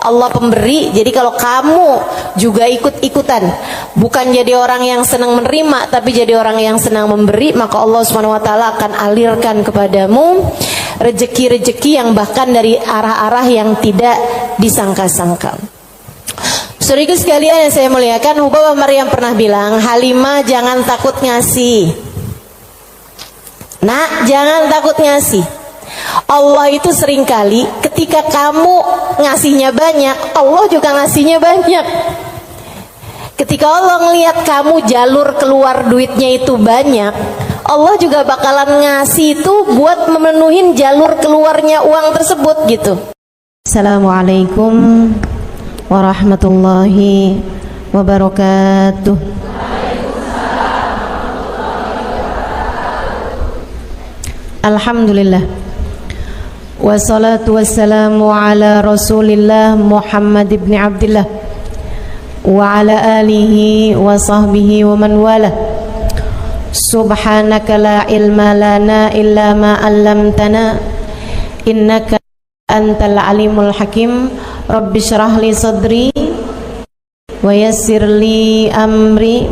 Allah pemberi. Jadi kalau kamu juga ikut-ikutan, bukan jadi orang yang senang menerima, tapi jadi orang yang senang memberi, maka Allah Subhanahu wa taala akan alirkan kepadamu rezeki-rezeki yang bahkan dari arah-arah yang tidak disangka-sangka. Saudaraku sekalian yang saya muliakan, Hubabah Maryam pernah bilang, Halimah jangan takut ngasih. Nak, jangan takut ngasih. Allah itu seringkali ketika kamu ngasihnya banyak, Allah juga ngasihnya banyak. Ketika Allah ngelihat kamu jalur keluar duitnya itu banyak, Allah juga bakalan ngasih itu buat memenuhin jalur keluarnya uang tersebut gitu. Assalamualaikum warahmatullahi wabarakatuh. Alhamdulillah, wassalatu wassalamu ala Rasulillah Muhammad ibn Abdillah wa ala alihi wa sahbihi wa man wala. Subhanaka la ilma lana illa ma 'allamtana innaka antal alimul hakim. Rabbi syrah li sadri wa yassir li amri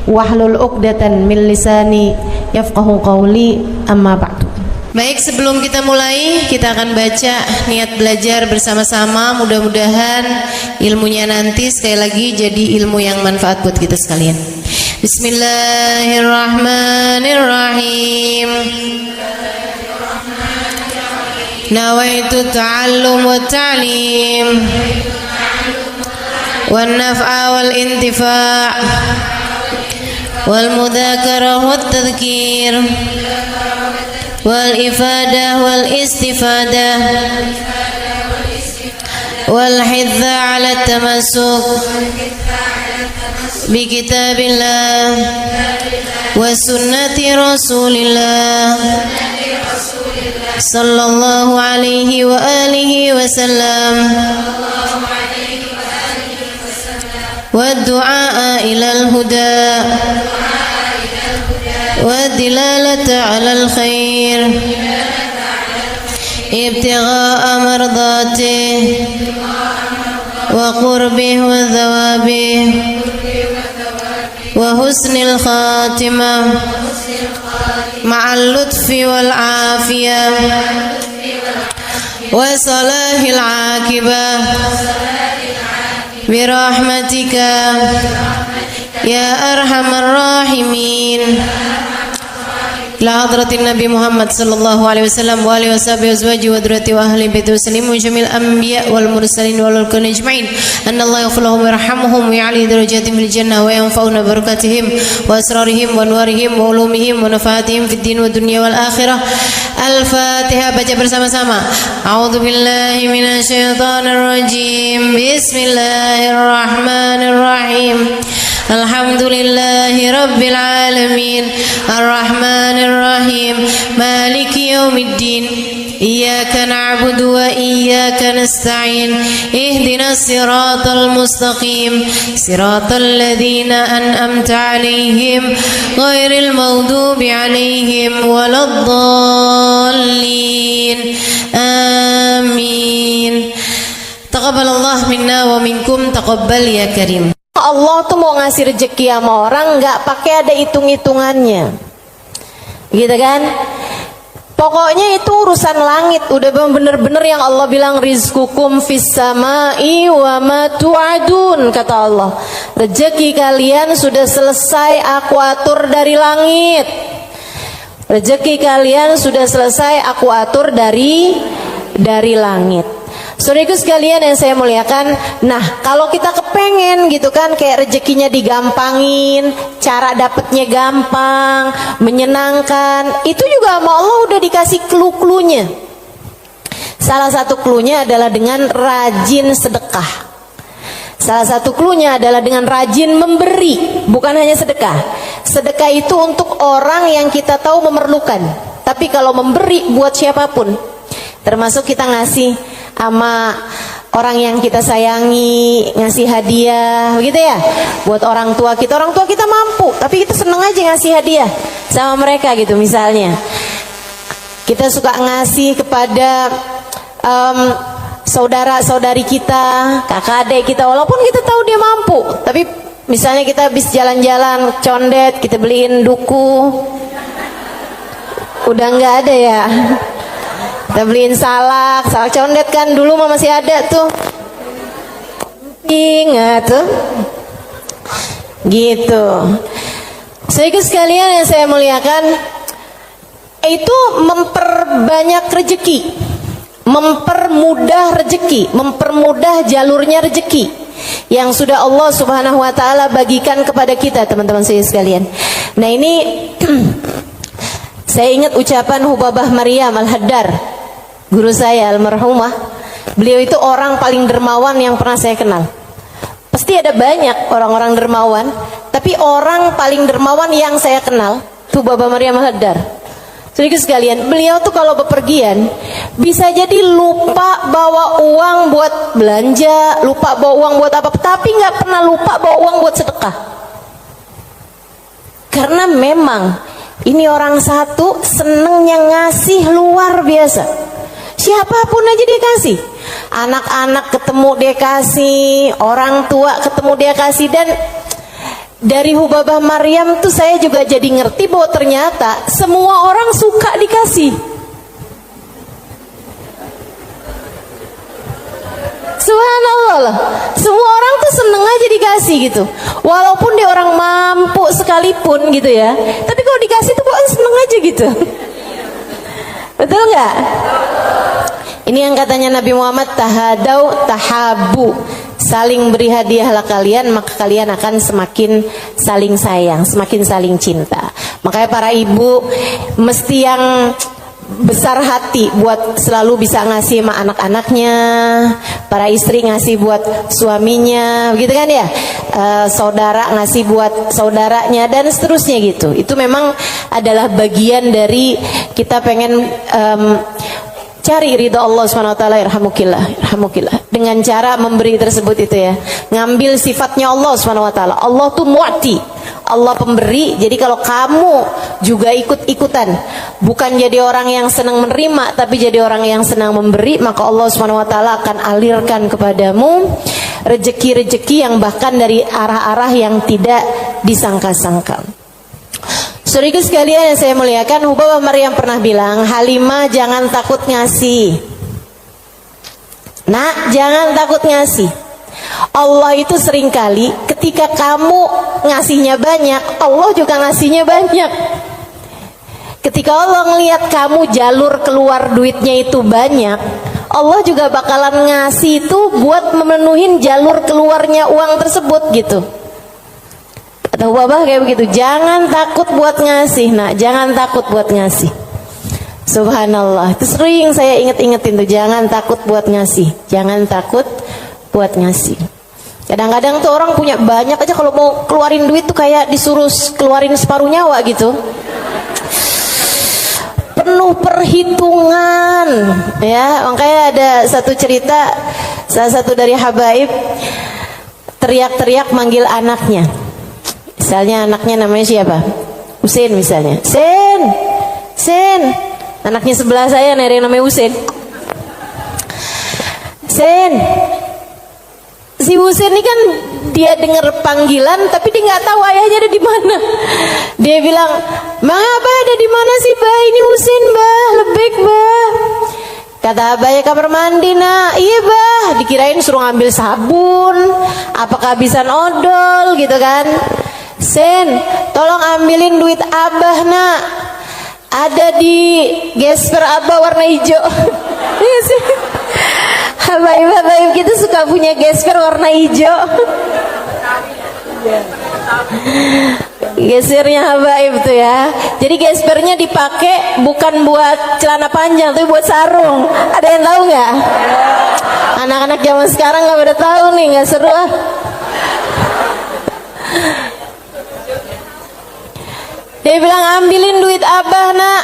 wahlul 'uqdatan min lisani yafqahu qawli, amma ba'du. Baik, sebelum kita mulai, kita akan baca niat belajar bersama-sama. Mudah-mudahan ilmunya nanti sekali lagi jadi ilmu yang manfaat buat kita sekalian. Bismillahirrahmanirrahim. Nawaitu ta'allum wa ta'lim wan naf'a wal intifa' wal mudzakarah wat tadhkir wal ifadah wal istifadah wal hidza 'ala tamassuk bi kitabillah wa sunnati rasulillah sallallahu alaihi wa alihi wasallam wa du'a ilal huda wa dilalata alal khair ibtigha'a mardati wa qurbih wa thawabih wa husnil khatimah ma'al lutfi wal afiyah wa salahil aqibah birahmatika ya arhamar rahimin. La hadratin Nabi Muhammad sallallahu alaihi wasallam wa alihi washabihi azwaji wa dzurriyyati wa ahli baiti wasallimu jamil anbiya wal mursalin wal kulli ajma'in anna Allah yaghfir lahum wa yarhamhum wa ya'li darajatihim fil jannah wa yanfa'una barakatihim wa asrarihim wa anwarihim wa ulumihim wa nafaatihim fid din wa dunya wal akhirah. Al-Fatihah, baca bersama-sama. A'udzu billahi minasy syaithanir rajim. Bismillahirrahmanirrahim. Alhamdulillahi rabbil alamin arrahmanir rahim maliki yaumiddin iyyaka na'budu wa iyyaka nasta'in ihdinas siratal mustaqim siratal ladzina an'amta 'alaihim ghairil maghdubi 'alaihim waladdallin. Amin. Taqabbalallahu minna wa minkum, taqabbal ya karim. Allah tuh mau ngasih rezeki sama orang nggak pakai ada hitung-hitungannya, gitu kan? Pokoknya itu urusan langit, udah bener-bener yang Allah bilang rizqukum fis samai wa ma tu'adun, kata Allah. Rezeki kalian sudah selesai aku atur dari langit. Rezeki kalian sudah selesai aku atur dari langit. Saudaraku sekalian yang saya muliakan, nah kalau kita kepengen gitu kan kayak rezekinya digampangin, cara dapetnya gampang, menyenangkan, itu juga sama Allah udah dikasih clue-cluenya. Salah satu cluenya adalah dengan rajin sedekah. Salah satu cluenya adalah dengan rajin memberi, bukan hanya sedekah. Sedekah itu untuk orang yang kita tahu memerlukan, tapi kalau memberi buat siapapun, termasuk kita ngasih sama orang yang kita sayangi, ngasih hadiah, begitu ya, buat orang tua kita mampu, tapi kita seneng aja ngasih hadiah sama mereka gitu. Misalnya kita suka ngasih kepada saudara-saudari kita, kakak adik kita, walaupun kita tahu dia mampu, tapi misalnya kita habis jalan-jalan condet, kita beliin duku, udah nggak ada ya, kita beliin salak condet kan, dulu mah masih ada tuh, ingat tuh, gitu. Saudara sekalian yang saya muliakan, itu memperbanyak rezeki, mempermudah rezeki, mempermudah jalurnya rezeki yang sudah Allah Subhanahu wa taala bagikan kepada kita, teman-teman saya sekalian. Nah, ini saya ingat ucapan Hubabah Maryam Al-Haddar, guru saya almarhumah. Beliau itu orang paling dermawan yang pernah saya kenal. Pasti ada banyak orang-orang dermawan, tapi orang paling dermawan yang saya kenal Hubabah Maryam Al-Haddar. Saudara sekalian, beliau tuh kalau bepergian bisa jadi lupa bawa uang buat belanja, lupa bawa uang buat apa, tapi nggak pernah lupa bawa uang buat sedekah. Karena memang ini orang satu senengnya ngasih luar biasa. Siapapun aja dia kasih. Anak-anak ketemu dia kasih, orang tua ketemu dia kasih. Dan dari Hubabah Maryam tuh saya juga jadi ngerti bahwa ternyata semua orang suka dikasih. Subhanallah lah, semua orang tuh seneng aja dikasih gitu. Walaupun dia orang mampu sekalipun gitu ya, tapi kalau dikasih tuh kok seneng aja gitu. Betul nggak? Ini yang katanya Nabi Muhammad, tahadau tahabu, saling beri hadiahlah kalian, maka kalian akan semakin saling sayang, semakin saling cinta. Makanya para ibu mesti yang besar hati buat selalu bisa ngasih sama anak-anaknya, para istri ngasih buat suaminya, begitu kan ya, saudara ngasih buat saudaranya dan seterusnya gitu. Itu memang adalah bagian dari kita pengen cari ridha Allah SWT. Irhamukillah dengan cara memberi tersebut itu ya, ngambil sifatnya Allah SWT. Allah tuh mu'ti, Allah pemberi. Jadi kalau kamu juga ikut-ikutan, bukan jadi orang yang senang menerima, tapi jadi orang yang senang memberi, maka Allah SWT akan alirkan kepadamu rezeki-rezeki yang bahkan dari arah-arah yang tidak disangka-sangka. Saudara sekalian yang saya muliakan, Hubabah Maryam pernah bilang, Halimah jangan takut ngasih. Nak, jangan takut ngasih. Allah itu seringkali ketika kamu ngasihnya banyak, Allah juga ngasihnya banyak. Ketika Allah ngelihat kamu jalur keluar duitnya itu banyak, Allah juga bakalan ngasih itu buat memenuhin jalur keluarnya uang tersebut gitu. Kata Hubabah kayak begitu, jangan takut buat ngasih, nak, jangan takut buat ngasih. Subhanallah, itu sering saya inget-ingetin tuh, jangan takut buat ngasih, jangan takut buat ngasih. Kadang-kadang tuh orang punya banyak aja, kalau mau keluarin duit tuh kayak disuruh keluarin separuh nyawa gitu, penuh perhitungan ya. Makanya ada satu cerita, salah satu dari habaib teriak-teriak manggil anaknya. Misalnya anaknya namanya siapa? Husein misalnya. Sen, Sen. Anaknya sebelah saya ada yang namanya Husein. Sen. Si Husein ini kan dia dengar panggilan tapi dia nggak tahu ayahnya ada di mana. Dia bilang, "Ma, Abah ada di mana sih, Bah? Ini Husein, Bah. Lebek, Bah." Kata abahnya, kamar mandi, nak. Iya, Bah. Dikirain suruh ngambil sabun, apa kehabisan odol gitu kan. Sen, tolong ambilin duit Abah, nak. Ada di gesper Abah warna hijau. Iya sih. Habaib-habaib kita suka punya gesper warna hijau. Gespernya habaib tuh ya. Jadi gespernya dipakai bukan buat celana panjang, tapi buat sarung. Ada yang tahu nggak? Anak-anak zaman sekarang nggak pada tahu nih, nggak seru ah. Dia bilang, ambilin duit Abah, nak.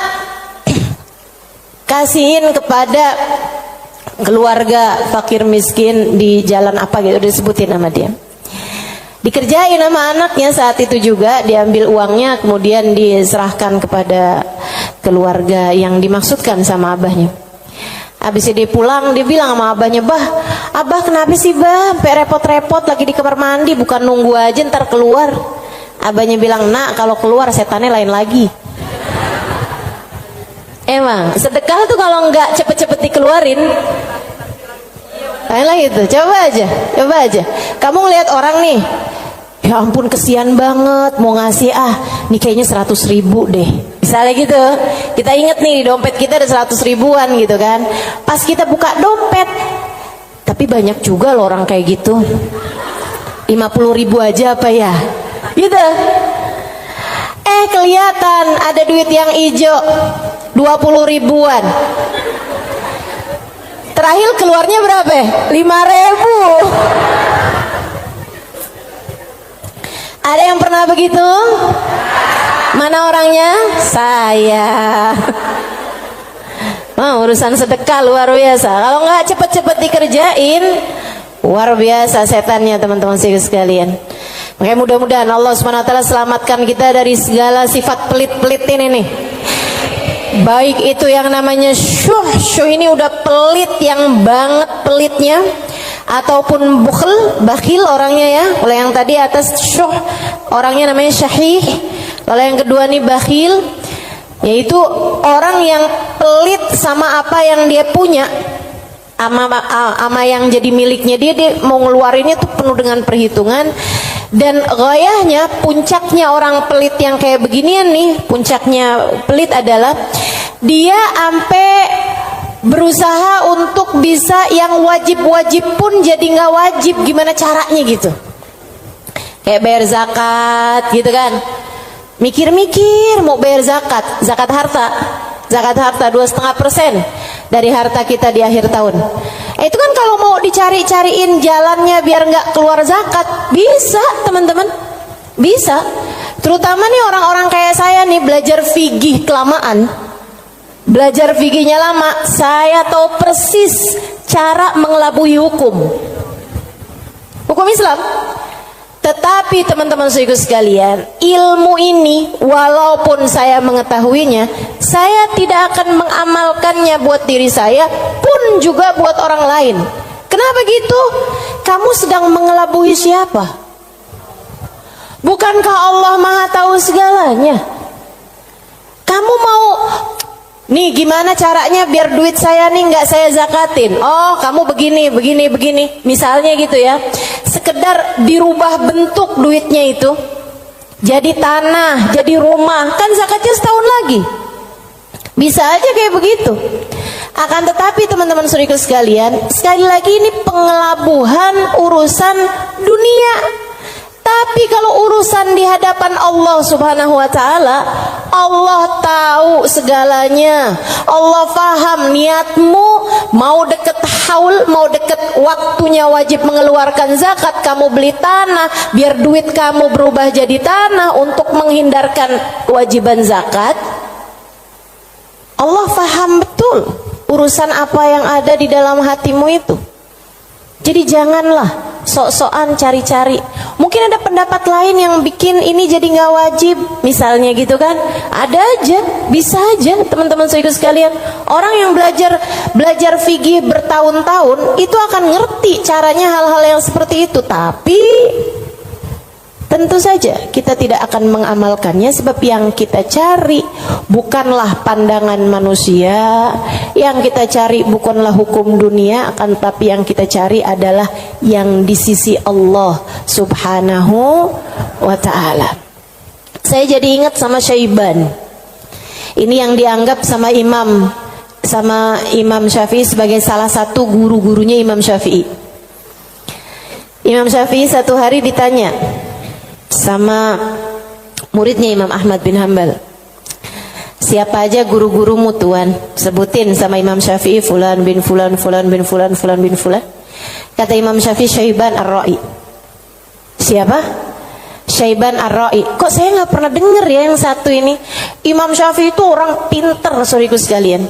Kasihin kepada keluarga fakir miskin di jalan apa gitu, udah disebutin nama dia. Dikerjain sama anaknya saat itu juga, diambil uangnya kemudian diserahkan kepada keluarga yang dimaksudkan sama abahnya. Habis dia pulang, dia bilang sama abahnya, "Bah, abah kenapa sih bah sampai repot-repot lagi di kamar mandi, bukan nunggu aja ntar keluar." Abahnya bilang, "Nak, kalau keluar setannya lain lagi." Emang sedekah tuh kalau nggak cepet-cepet dikeluarin lain lagi tuh. Coba aja kamu ngeliat orang nih, ya ampun kesian banget, mau ngasih nih kayaknya 100.000 deh misalnya gitu. Kita inget nih di dompet kita ada 100 ribuan gitu kan. Pas kita buka dompet, tapi banyak juga loh orang kayak gitu, 50.000 aja apa ya gitu. Kelihatan ada duit yang hijau 20 ribuan. Terakhir keluarnya berapa? 5.000. Ada yang pernah begitu? Mana orangnya? Saya. Urusan sedekah luar biasa. Kalau nggak cepet-cepet dikerjain, luar biasa setannya teman-teman sekalian. Makanya mudah-mudahan Allah Subhanahu wa taala selamatkan kita dari segala sifat pelit-pelit ini nih. Baik itu yang namanya syuh ini udah pelit yang banget pelitnya, ataupun bakhil orangnya ya. Kalau yang tadi atas syuh orangnya namanya syahih. Kalau yang kedua nih bakhil, yaitu orang yang pelit sama apa yang dia punya, ama yang jadi miliknya dia mau ngeluarinnya tuh penuh dengan perhitungan. Dan gayahnya, puncaknya orang pelit yang kayak beginian nih, puncaknya pelit adalah dia sampai berusaha untuk bisa yang wajib-wajib pun jadi nggak wajib. Gimana caranya gitu? Kayak bayar zakat gitu kan, mikir-mikir mau bayar zakat harta 2,5% dari harta kita di akhir tahun. Itu kan kalau mau dicari-cariin jalannya biar nggak keluar zakat, bisa teman-teman, bisa. Terutama nih orang-orang kayak saya nih, belajar fikih kelamaan, belajar fikihnya lama, saya tahu persis cara mengelabui hukum Islam. Tetapi teman-teman saudaraku sekalian, ilmu ini walaupun saya mengetahuinya, saya tidak akan mengamalkannya buat diri saya pun juga buat orang lain. Kenapa gitu? Kamu sedang mengelabui siapa? Bukankah Allah Maha tahu segalanya? Kamu mau nih gimana caranya biar duit saya nih nggak saya zakatin? Oh, kamu begini. Misalnya gitu ya. Sekedar dirubah bentuk duitnya itu. Jadi tanah, jadi rumah, kan zakatnya setahun lagi. Bisa aja kayak begitu. Akan tetapi teman-teman saudaraku sekalian, sekali lagi ini pengelabuhan urusan dunia. Tapi kalau urusan di hadapan Allah Subhanahu wa taala, Allah tahu segalanya. Allah paham niatmu, mau deket haul, mau deket waktunya wajib mengeluarkan zakat, kamu beli tanah biar duit kamu berubah jadi tanah untuk menghindarkan kewajiban zakat. Allah paham betul urusan apa yang ada di dalam hatimu itu. Jadi janganlah sok-sokan cari-cari. Mungkin ada pendapat lain yang bikin ini jadi nggak wajib, misalnya gitu kan. Ada aja, bisa aja teman-teman saudara sekalian. Orang yang belajar fikih bertahun-tahun itu akan ngerti caranya hal-hal yang seperti itu. Tapi tentu saja kita tidak akan mengamalkannya, sebab yang kita cari bukanlah pandangan manusia, yang kita cari bukanlah hukum dunia, akan tapi yang kita cari adalah yang di sisi Allah Subhanahu wa ta'ala. Saya jadi ingat sama Syaiban. Ini yang dianggap sama Imam Syafi'i sebagai salah satu guru-gurunya Imam Syafi'i. Imam Syafi'i satu hari ditanya sama muridnya Imam Ahmad bin Hanbal, siapa aja guru-gurumu tuan? Sebutin sama Imam Syafi'i, fulan bin fulan, fulan bin fulan, fulan bin fulan. Kata Imam Syafi'i, Syaiban Ar-Ra'i. Siapa? Syaiban Ar-Ra'i. Kok saya nggak pernah dengar ya yang satu ini? Imam Syafi'i itu orang pinter, saudaraku sekalian,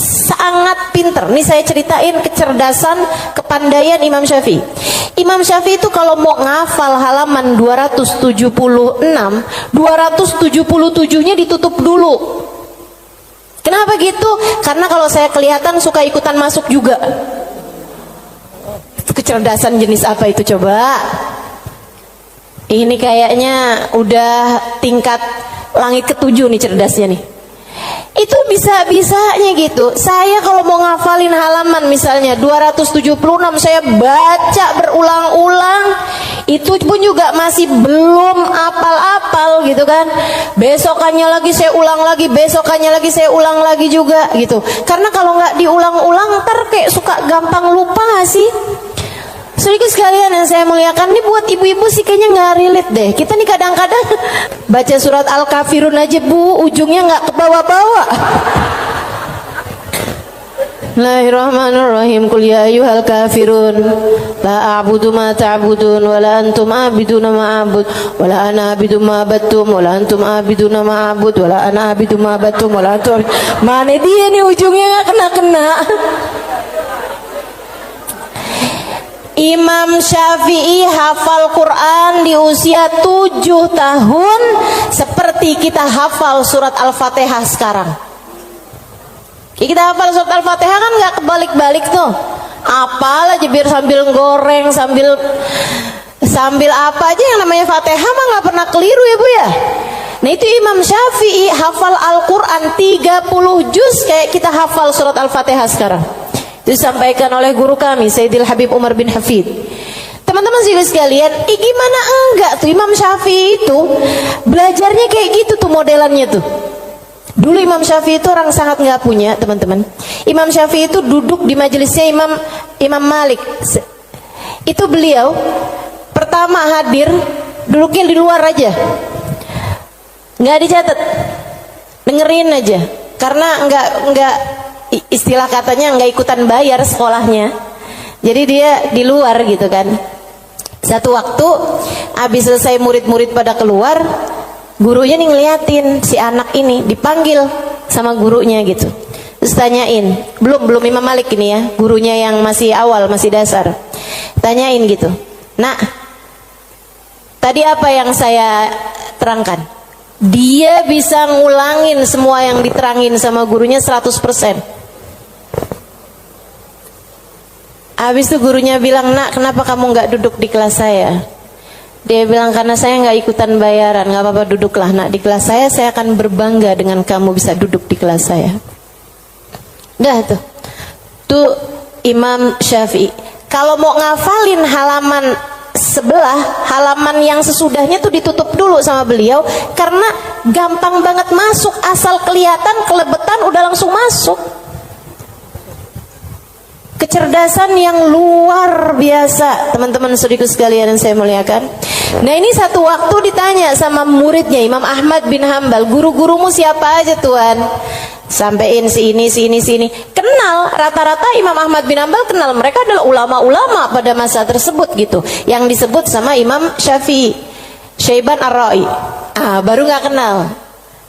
sangat pinter. Nih saya ceritain kecerdasan, kepandaian Imam Syafi'i. Imam Syafi'i itu kalau mau ngafal halaman 276, 277-nya ditutup dulu. Kenapa gitu? Karena kalau saya kelihatan suka ikutan masuk juga. Kecerdasan jenis apa itu coba? Ini kayaknya udah tingkat langit ke-7 nih cerdasnya nih. Itu bisa-bisanya gitu. Saya kalau mau ngafalin halaman misalnya 276, saya baca berulang-ulang, itu pun juga masih belum apal-apal gitu kan. Besokannya lagi saya ulang lagi, besokannya lagi saya ulang lagi juga gitu. Karena kalau nggak diulang-ulang ntar kayak suka gampang lupa nggak sih? Sedikit sekalian yang saya muliakan, ini buat ibu-ibu sih kayaknya nggak relate deh. Kita nih kadang-kadang baca surat Al-Kafirun aja bu, ujungnya nggak ke bawah-bawah. Bismillahirrahmanirrahim. Qul ya ayyuhal kafirun la a'budu ma ta'budun wa la antum a'biduna ma a'bud wa la ana a'budu ma abattum wa la antum a'biduna ma a'bud wa la ana a'budu ma abattum wa la antum. Mana dia nih ujungnya nggak kena-kena. Imam Syafi'i hafal Quran di usia 7 tahun seperti kita hafal surat Al-Fatihah sekarang. Kita hafal surat Al-Fatihah kan nggak kebalik-balik tuh. Apal aja biar sambil goreng, sambil apa aja yang namanya Fatihah mah nggak pernah keliru ya bu ya. Nah itu Imam Syafi'i hafal Al-Quran 30 juz kayak kita hafal surat Al-Fatihah sekarang. Disampaikan oleh guru kami Sayyidil Habib Umar bin Hafid. Teman-teman sekalian, gimana enggak tuh Imam Syafi'i itu belajarnya kayak gitu tuh modelannya tuh. Dulu Imam Syafi'i itu orang sangat nggak punya teman-teman. Imam Syafi'i itu duduk di majelisnya Imam Malik. Itu beliau pertama hadir duduknya di luar aja, nggak dicatat, dengerin aja. Karena nggak istilah katanya nggak ikutan bayar sekolahnya, jadi dia di luar gitu kan. Satu waktu habis selesai murid-murid pada keluar, gurunya nih ngeliatin si anak ini, dipanggil sama gurunya gitu. Terus tanyain, belum Imam Malik ini ya, gurunya yang masih awal, masih dasar. Tanyain gitu, nak, tadi apa yang saya terangkan? Dia bisa ngulangin semua yang diterangin sama gurunya 100%. Habis itu gurunya bilang, nak kenapa kamu nggak duduk di kelas saya? Dia bilang, karena saya nggak ikutan bayaran. Nggak apa-apa, duduklah nak di kelas saya akan berbangga dengan kamu bisa duduk di kelas saya. Dah tuh Imam Syafi'i. Kalau mau ngafalin halaman sebelah, halaman yang sesudahnya tuh ditutup dulu sama beliau, karena gampang banget masuk, asal kelihatan kelebetan udah langsung masuk. Kecerdasan yang luar biasa teman-teman saudaraku sekalian yang saya muliakan. Nah ini satu waktu ditanya sama muridnya Imam Ahmad bin Hambal, guru-gurumu siapa aja tuan? Sampein si ini. Kenal, rata-rata Imam Ahmad bin Hambal kenal, mereka adalah ulama-ulama pada masa tersebut gitu, yang disebut sama Imam Syafi'i, Syaiban Ar-Ra'i. Baru nggak kenal.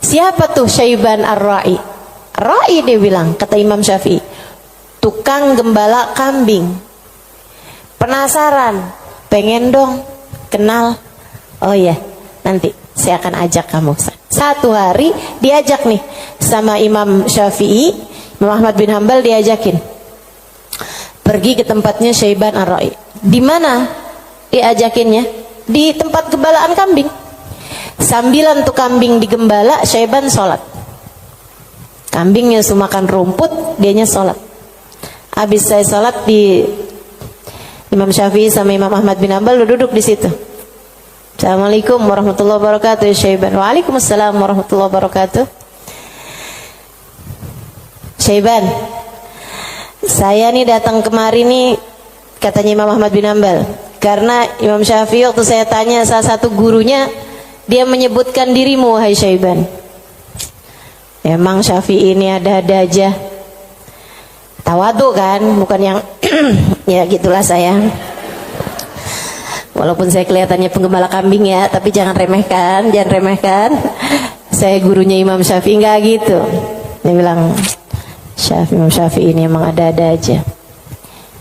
Siapa tuh Syaiban Ar-Ra'i? Ra'i dia bilang, kata Imam Syafi'i, tukang gembala kambing. Penasaran, pengen dong kenal. Oh ya, nanti saya akan ajak kamu. Satu hari diajak nih sama Imam Syafi'i, Imam Ahmad bin Hambal diajakin pergi ke tempatnya Syaiban Ar-Ra'i. Di mana diajakinnya? Di tempat gembalaan kambing. Sambilan tuh kambing digembala, Syaiban sholat. Kambingnya semua makan rumput, dianya sholat. Habis saya sholat, di Imam Syafi'i sama Imam Ahmad bin Hambal duduk di situ. Assalamualaikum warahmatullahi wabarakatuh ya Syaiban. Waalaikumsalam warahmatullahi wabarakatuh. Syaiban, saya nih datang kemari nih, katanya Imam Ahmad bin Hambal, karena Imam Syafi'i waktu saya tanya salah satu gurunya, dia menyebutkan dirimu wahai Syaiban. Emang Syafi'i ini ada-ada aja. Tawadu kan, bukan yang ya gitulah saya. Walaupun saya kelihatannya penggembala kambing ya, tapi jangan remehkan. Saya gurunya Imam Syafi'i, enggak gitu. Dia bilang, Imam Syafi'i ini emang ada-ada aja.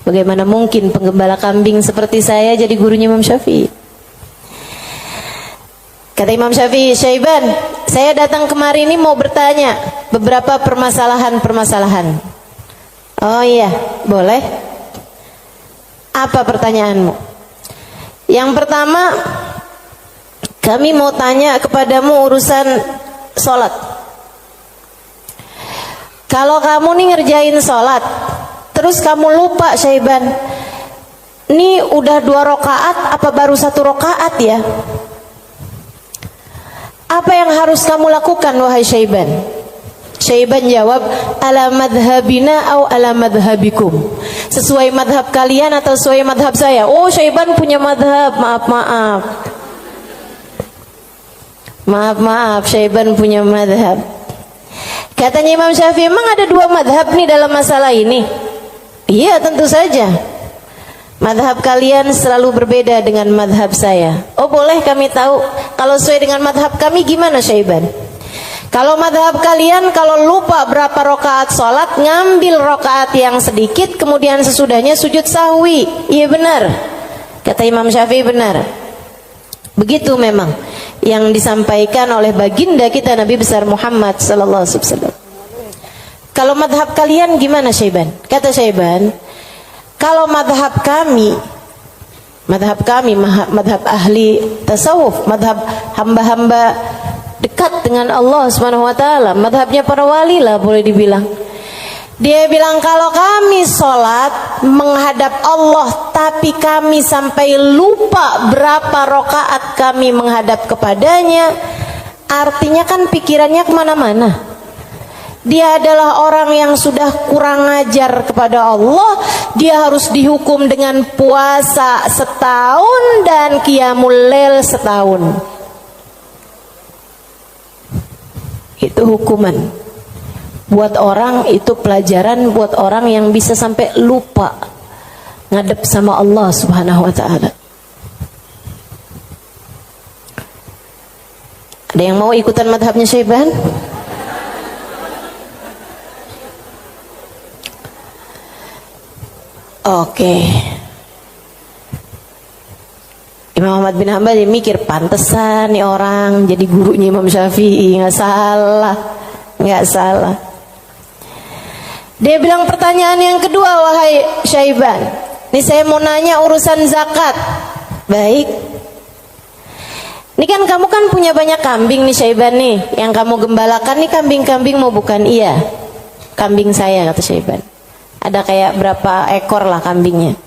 Bagaimana mungkin penggembala kambing seperti saya jadi gurunya Imam Syafi'i? Kata Imam Syafi'i, Syaiban, Saya datang kemari ini mau bertanya beberapa permasalahan. Oh iya, boleh. Apa pertanyaanmu? Yang pertama, kami mau tanya kepadamu urusan sholat. Kalau kamu nih ngerjain sholat, terus kamu lupa Syaiban, ini udah 2 rakaat apa baru 1 rakaat ya? Apa yang harus kamu lakukan wahai Syaiban? Syaiban jawab, ala madhabina au ala madhabikum. Sesuai madhab kalian atau sesuai madhab saya? Oh, Syaiban punya madhab, maaf, Syaiban punya madhab. Katanya Imam Syafi'i, emang ada 2 madhab nih dalam masalah ini? Iya, tentu saja. Madhab kalian selalu berbeda dengan madhab saya. Oh, boleh kami tahu kalau sesuai dengan madhab kami gimana Syaiban? Kalau madhab kalian, kalau lupa berapa rakaat sholat, ngambil rakaat yang sedikit, kemudian sesudahnya sujud sahwi. Iya benar, kata Imam Syafi'i, benar. Begitu memang yang disampaikan oleh baginda kita Nabi besar Muhammad sallallahu alaihi wasallam. Kalau madhab kalian gimana Syaiban? Kata Syaiban, kalau madhab kami, madhab ahli tasawuf, madhab hamba-hamba dekat dengan Allah Subhanahu wa taala, madhabnya para wali lah boleh dibilang. Dia bilang kalau kami sholat menghadap Allah tapi kami sampai lupa berapa rakaat kami menghadap kepadanya, artinya kan pikirannya kemana-mana. Dia adalah orang yang sudah kurang ajar kepada Allah. Dia harus dihukum dengan puasa setahun dan qiyamul lail setahun. Itu hukuman buat orang, itu pelajaran buat orang yang bisa sampai lupa ngadep sama Allah Subhanahu wa ta'ala. Ada yang mau ikutan madhabnya Syaiban? Oke. Imam Ahmad bin Hanbal dia mikir, pantesan nih orang jadi gurunya Imam Syafi'i. Nggak salah. Dia bilang pertanyaan yang kedua, wahai Syaiban, ini saya mau nanya urusan zakat. Baik. Ini kan kamu kan punya banyak kambing nih Syaiban nih. Yang kamu gembalakan nih kambing-kambing mau bukan? Iya, kambing saya, kata Syaiban. Ada kayak berapa ekor lah kambingnya.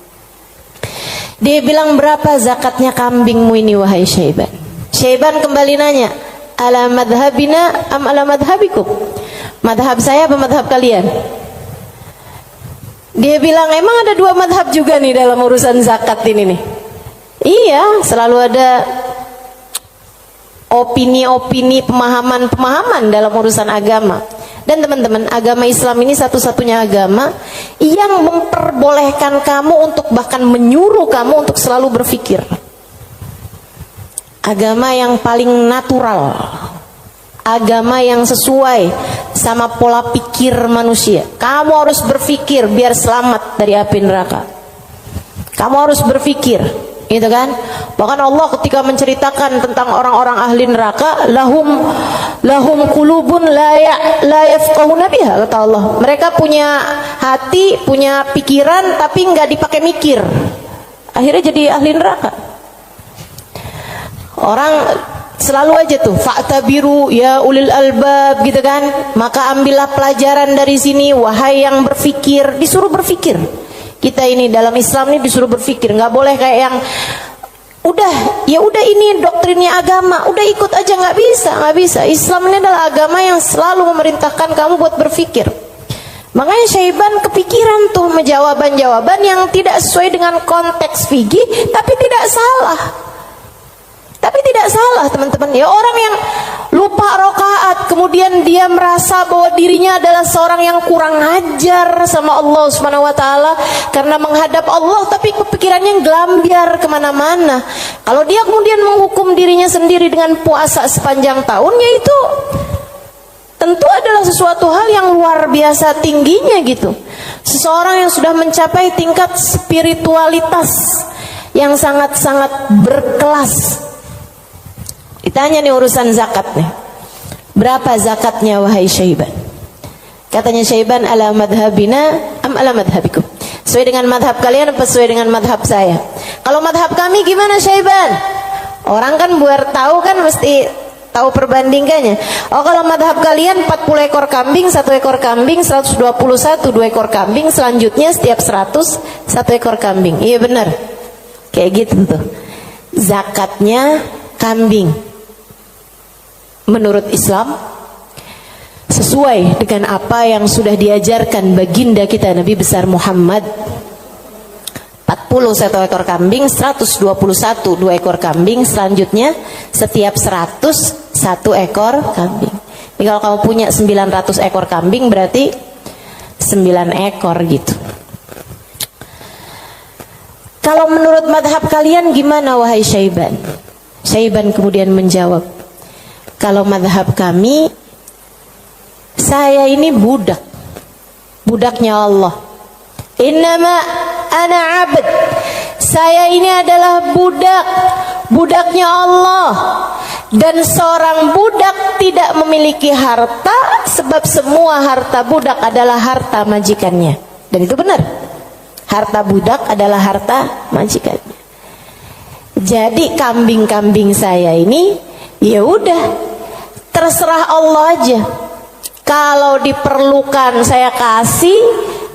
Dia bilang, berapa zakatnya kambingmu ini wahai Syaiban? Syaiban kembali nanya, ala madhabina am ala madhabikum? Madhab saya apa madhab kalian? Dia bilang, emang ada 2 madhab juga nih dalam urusan zakat ini nih? Iya, selalu ada opini-opini, pemahaman-pemahaman dalam urusan agama. Dan teman-teman, agama Islam ini satu-satunya agama yang memperbolehkan kamu untuk bahkan menyuruh kamu untuk selalu berpikir. Agama yang paling natural, agama yang sesuai sama pola pikir manusia. Kamu harus berpikir biar selamat dari api neraka. Kamu harus berpikir, gitu kan? Bahkan Allah ketika menceritakan tentang orang-orang ahli neraka, lahum qulubun la yafqahuna biha, kata Allah. Mereka punya hati, punya pikiran tapi nggak dipakai mikir. Akhirnya jadi ahli neraka. Orang selalu aja tuh fa'tabiru ya ulil albab, gitu kan? Maka ambillah pelajaran dari sini wahai yang berpikir. Disuruh berpikir. Kita ini dalam Islam ini disuruh berpikir, nggak boleh kayak yang udah ini doktrinnya agama, udah ikut aja, nggak bisa. Islam ini adalah agama yang selalu memerintahkan kamu buat berpikir. Makanya Syaiban kepikiran tuh jawaban-jawaban yang tidak sesuai dengan konteks fikih, tapi tidak salah. Teman-teman. Ya orang yang lupa rakaat, kemudian dia merasa bahwa dirinya adalah seorang yang kurang ajar sama Allah Subhanahu wa taala karena menghadap Allah, tapi kepikirannya gelambiar kemana-mana. Kalau dia kemudian menghukum dirinya sendiri dengan puasa sepanjang tahunnya, itu tentu adalah sesuatu hal yang luar biasa tingginya gitu. Seseorang yang sudah mencapai tingkat spiritualitas yang sangat-sangat berkelas. Ditanya nih urusan zakat nih. Berapa zakatnya wahai Syaiban? Katanya Syaiban, ala madhabina am ala madhabikum? Sesuai dengan madhab kalian apa sesuai dengan madhab saya? Kalau madhab kami gimana Syaiban? Orang kan buat tahu kan mesti tahu perbandingannya. Oh, kalau madhab kalian 40 ekor kambing, 1 ekor kambing, 121, 2 ekor kambing, selanjutnya setiap 100, 1 ekor kambing. Iya benar. Kayak gitu tuh. Zakatnya kambing. Menurut Islam sesuai dengan apa yang sudah diajarkan baginda kita Nabi besar Muhammad. 40 1 ekor kambing, 121 2 ekor kambing, selanjutnya setiap 100 1 ekor kambing. Jadi kalau kamu punya 900 ekor kambing berarti 9 ekor gitu. Kalau menurut madhab kalian gimana wahai Syaiban? Syaiban kemudian menjawab, kalau madhab kami, saya ini budak, budaknya Allah. Innama ana abd, saya ini adalah budak, budaknya Allah. Dan seorang budak tidak memiliki harta, sebab semua harta budak adalah harta majikannya. Dan itu benar, harta budak adalah harta majikannya. Jadi kambing-kambing saya ini, ya udah, terserah Allah aja. Kalau diperlukan saya kasih,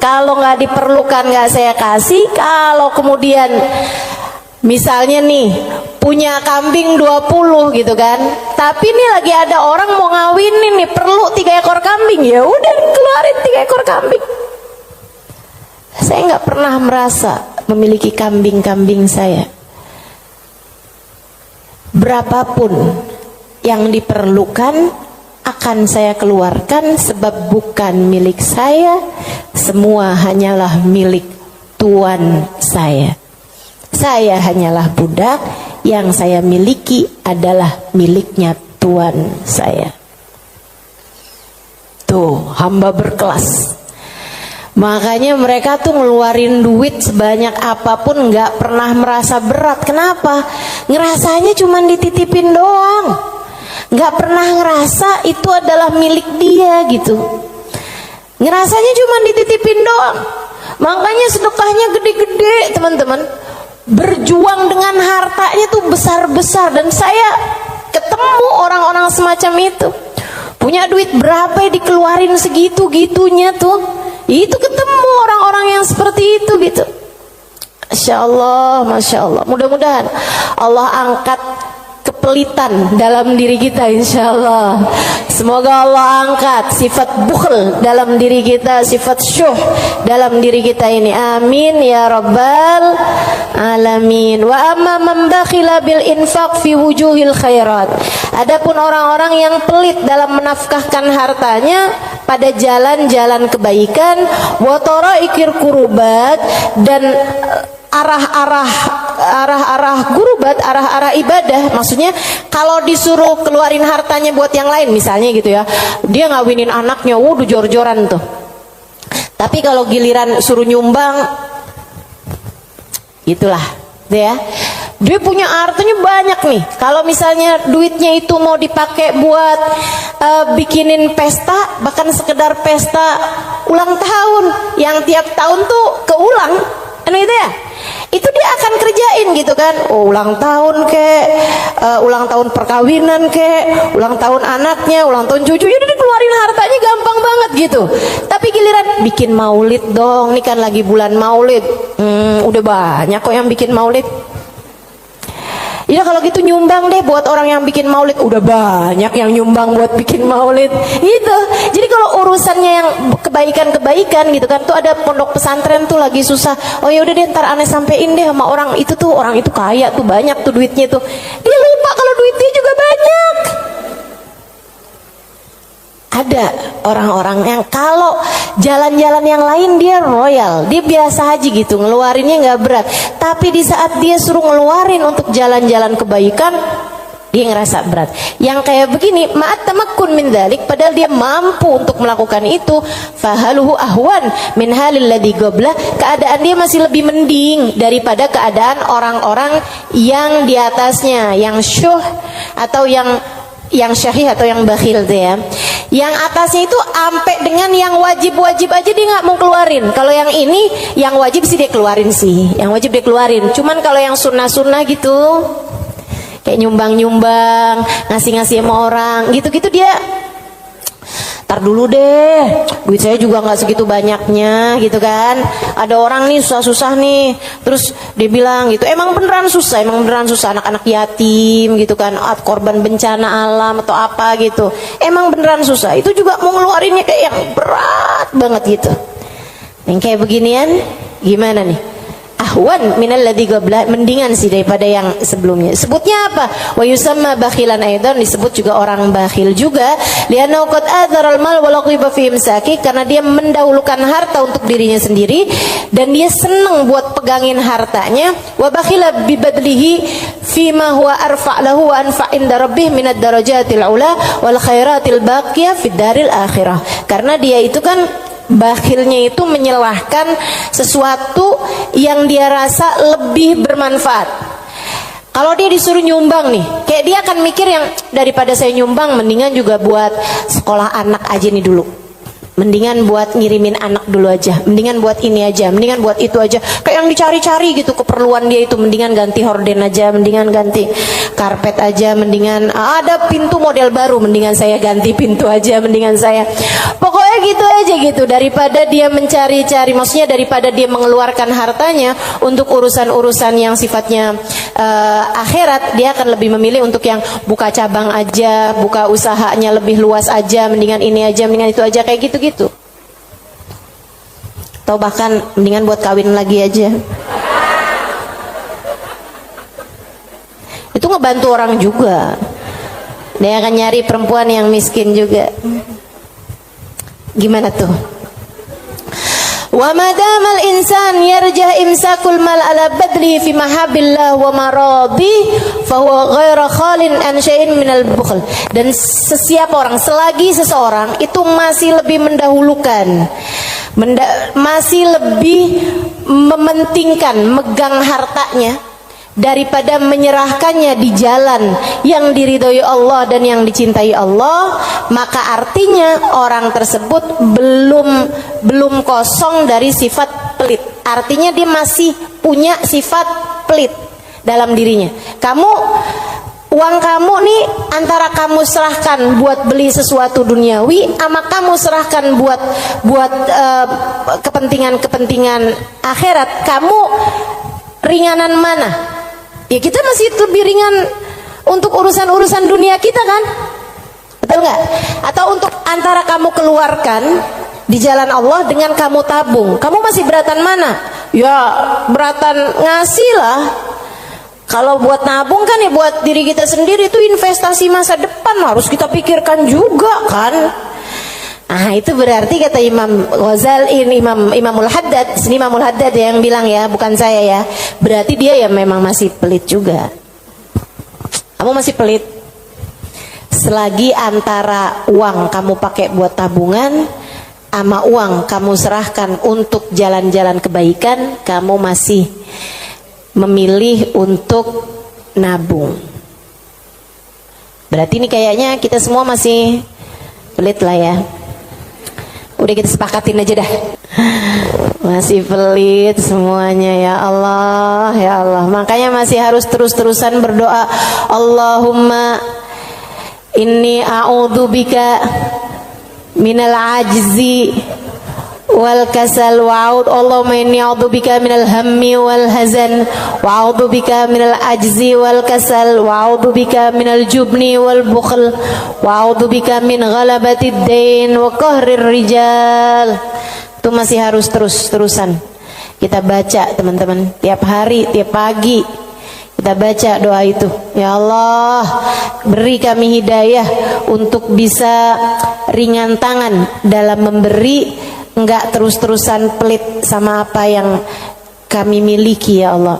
kalau nggak diperlukan nggak saya kasih. Kalau kemudian misalnya nih punya kambing 20 gitu kan, tapi nih lagi ada orang mau ngawinin nih, perlu 3 ekor kambing, ya udah keluarin 3 ekor kambing. Saya nggak pernah merasa memiliki kambing-kambing saya. Berapapun yang diperlukan akan saya keluarkan, sebab bukan milik saya, semua hanyalah milik Tuan saya. Saya hanyalah budak, yang saya miliki adalah miliknya Tuan saya. Tuh, hamba berkelas. Makanya mereka tuh ngeluarin duit sebanyak apapun nggak pernah merasa berat. Kenapa? Ngerasanya cuma dititipin doang, nggak pernah ngerasa itu adalah milik dia gitu. Ngerasanya cuma dititipin doang. Makanya sedekahnya gede-gede teman-teman. Berjuang dengan hartanya tuh besar-besar. Dan saya ketemu orang-orang semacam itu. Punya duit berapa ya dikeluarin segitu-gitunya tuh. Itu ketemu orang-orang yang seperti itu gitu. Masya Allah, Masya Allah. Mudah-mudahan Allah angkat kepelitan dalam diri kita, insya Allah. Semoga Allah angkat sifat bukhl dalam diri kita, sifat syuh dalam diri kita ini. Amin ya rabbal alamin. Wa amma man bakhila bil infaq fi wujuhil khairat. Adapun orang-orang yang pelit dalam menafkahkan hartanya pada jalan-jalan kebaikan, wa taraikir kurubat, dan arah-arah gurubat, arah-arah ibadah. Maksudnya kalau disuruh keluarin hartanya buat yang lain misalnya gitu ya, dia ngawinin anaknya, udah jor-joran tuh. Tapi kalau giliran suruh nyumbang, itulah ya, dia punya hartanya banyak nih. Kalau misalnya duitnya itu mau dipakai buat bikinin pesta, bahkan sekedar pesta ulang tahun yang tiap tahun tuh keulang, kan gitu ya, itu dia akan kerjain gitu kan. Oh, ulang tahun kek, ulang tahun perkawinan kek, ulang tahun anaknya, ulang tahun cucunya, udah dikeluarin hartanya gampang banget gitu. Tapi giliran bikin maulid dong, ini kan lagi bulan maulid, udah banyak kok yang bikin maulid. Ya kalau gitu nyumbang deh buat orang yang bikin maulid, udah banyak yang nyumbang buat bikin maulid gitu. Jadi kalau urusannya yang kebaikan-kebaikan gitu kan, tuh ada pondok pesantren tuh lagi susah, oh ya udah deh ntar aneh sampein deh sama orang itu tuh, orang itu kaya tuh, banyak tuh duitnya tuh. Dia lupa kalau duitnya juga banyak. Ada orang-orang yang kalau jalan-jalan yang lain dia royal, dia biasa aja gitu, ngeluarinnya nggak berat. Tapi di saat dia suruh ngeluarin untuk jalan-jalan kebaikan, dia ngerasa berat. Yang kayak begini, ma'at tamakkun min dzalik, padahal dia mampu untuk melakukan itu, fahaluhu ahwan min halil ladzi qabla, keadaan dia masih lebih mending daripada keadaan orang-orang yang di atasnya, yang syuh atau yang yang syahih atau yang bakhil tuh ya. Yang atasnya itu sampai dengan yang wajib-wajib aja dia nggak mau keluarin. Kalau yang ini yang wajib sih dia keluarin sih. Yang wajib dia keluarin. Cuman kalau yang sunnah-sunnah gitu, kayak nyumbang-nyumbang, ngasih-ngasih sama orang, gitu-gitu dia tar dulu deh, duit saya juga nggak segitu banyaknya gitu kan. Ada orang nih susah-susah nih, terus dia bilang gitu, emang beneran susah anak-anak yatim gitu kan, korban bencana alam atau apa gitu, emang beneran susah. Itu juga mau ngeluarinnya kayak yang berat banget gitu. Yang kayak beginian gimana nih? Ahwan minal ladzi qabla, mendingan sih daripada yang sebelumnya. Sebutnya apa? Wa yusamma bakhilan aidan, disebut juga orang bakhil juga. Li'annahu qad adharal mal wa laqiba fi imsaki, karena dia mendahulukan harta untuk dirinya sendiri dan dia senang buat pegangin hartanya. Wa bakhila bi badlihi fi ma huwa arfa' lahu wa anfa' inda rabbih minad darajatil ula wal khairatil baqiyah fid daril akhirah. Karena dia itu kan bakhilnya itu menyelahkan sesuatu yang dia rasa lebih bermanfaat. Kalau dia disuruh nyumbang nih, kayak dia akan mikir yang daripada saya nyumbang, mendingan juga buat sekolah anak aja nih dulu, mendingan buat ngirimin anak dulu aja, mendingan buat ini aja, mendingan buat itu aja. Kayak yang dicari-cari gitu keperluan dia itu, mendingan ganti horden aja, mendingan ganti karpet aja, mendingan ada pintu model baru, mendingan saya ganti pintu aja, mendingan saya, pokoknya gitu aja gitu. Daripada dia mencari-cari, maksudnya daripada dia mengeluarkan hartanya untuk urusan-urusan yang sifatnya akhirat, dia akan lebih memilih untuk yang buka cabang aja, buka usahanya lebih luas aja, mendingan ini aja, mendingan itu aja, kayak gitu-gitu. Atau bahkan mendingan buat kawin lagi aja. Itu ngebantu orang juga. Dia akan nyari perempuan yang miskin juga. Gimana tuh? Wa madamal insan yarjah imsakul mal ala badli fi mahabillah wa maradi fa huwa ghairu khalin an syai'in minal bukhl. Dan sesiapa orang, selagi seseorang itu masih lebih mendahulukan, masih lebih mementingkan megang hartanya daripada menyerahkannya di jalan yang diridhoi Allah dan yang dicintai Allah, maka artinya orang tersebut belum kosong dari sifat pelit. Artinya dia masih punya sifat pelit dalam dirinya. Uang kamu nih antara kamu serahkan buat beli sesuatu duniawi, sama kamu serahkan buat kepentingan akhirat, kamu ringanan mana? Ya kita masih lebih ringan untuk urusan-urusan dunia kita kan, betul nggak? Atau untuk antara kamu keluarkan di jalan Allah dengan kamu tabung, kamu masih beratan mana? Ya beratan ngasih lah. Kalau buat nabung kan ya buat diri kita sendiri, itu investasi masa depan, harus kita pikirkan juga kan. Ah itu berarti kata Imam Ghazali, Imamul Haddad, sini Imamul Haddad yang bilang ya, bukan saya ya. Berarti dia ya memang masih pelit juga. Kamu masih pelit. Selagi antara uang kamu pakai buat tabungan sama uang kamu serahkan untuk jalan-jalan kebaikan, kamu masih memilih untuk nabung. Berarti ini kayaknya kita semua masih pelit lah ya. Udah kita sepakatin aja dah. Masih pelit semuanya, ya Allah, ya Allah. Makanya masih harus terus-terusan berdoa. Allahumma inni a'udzubika minal ajzi wal kasal wa'ud. Allahumma inni a'udzubika minal hammi wal hazan wa a'udzubika minal ajzi wal kasal wa a'udzubika minal jubni wal bukhl wa a'udzubika min ghalabatid dain wa qahrir rijal. Itu masih harus terus-terusan kita baca teman-teman, tiap hari, tiap pagi kita baca doa itu. Ya Allah, beri kami hidayah untuk bisa ringan tangan dalam memberi, enggak terus-terusan pelit sama apa yang kami miliki ya Allah.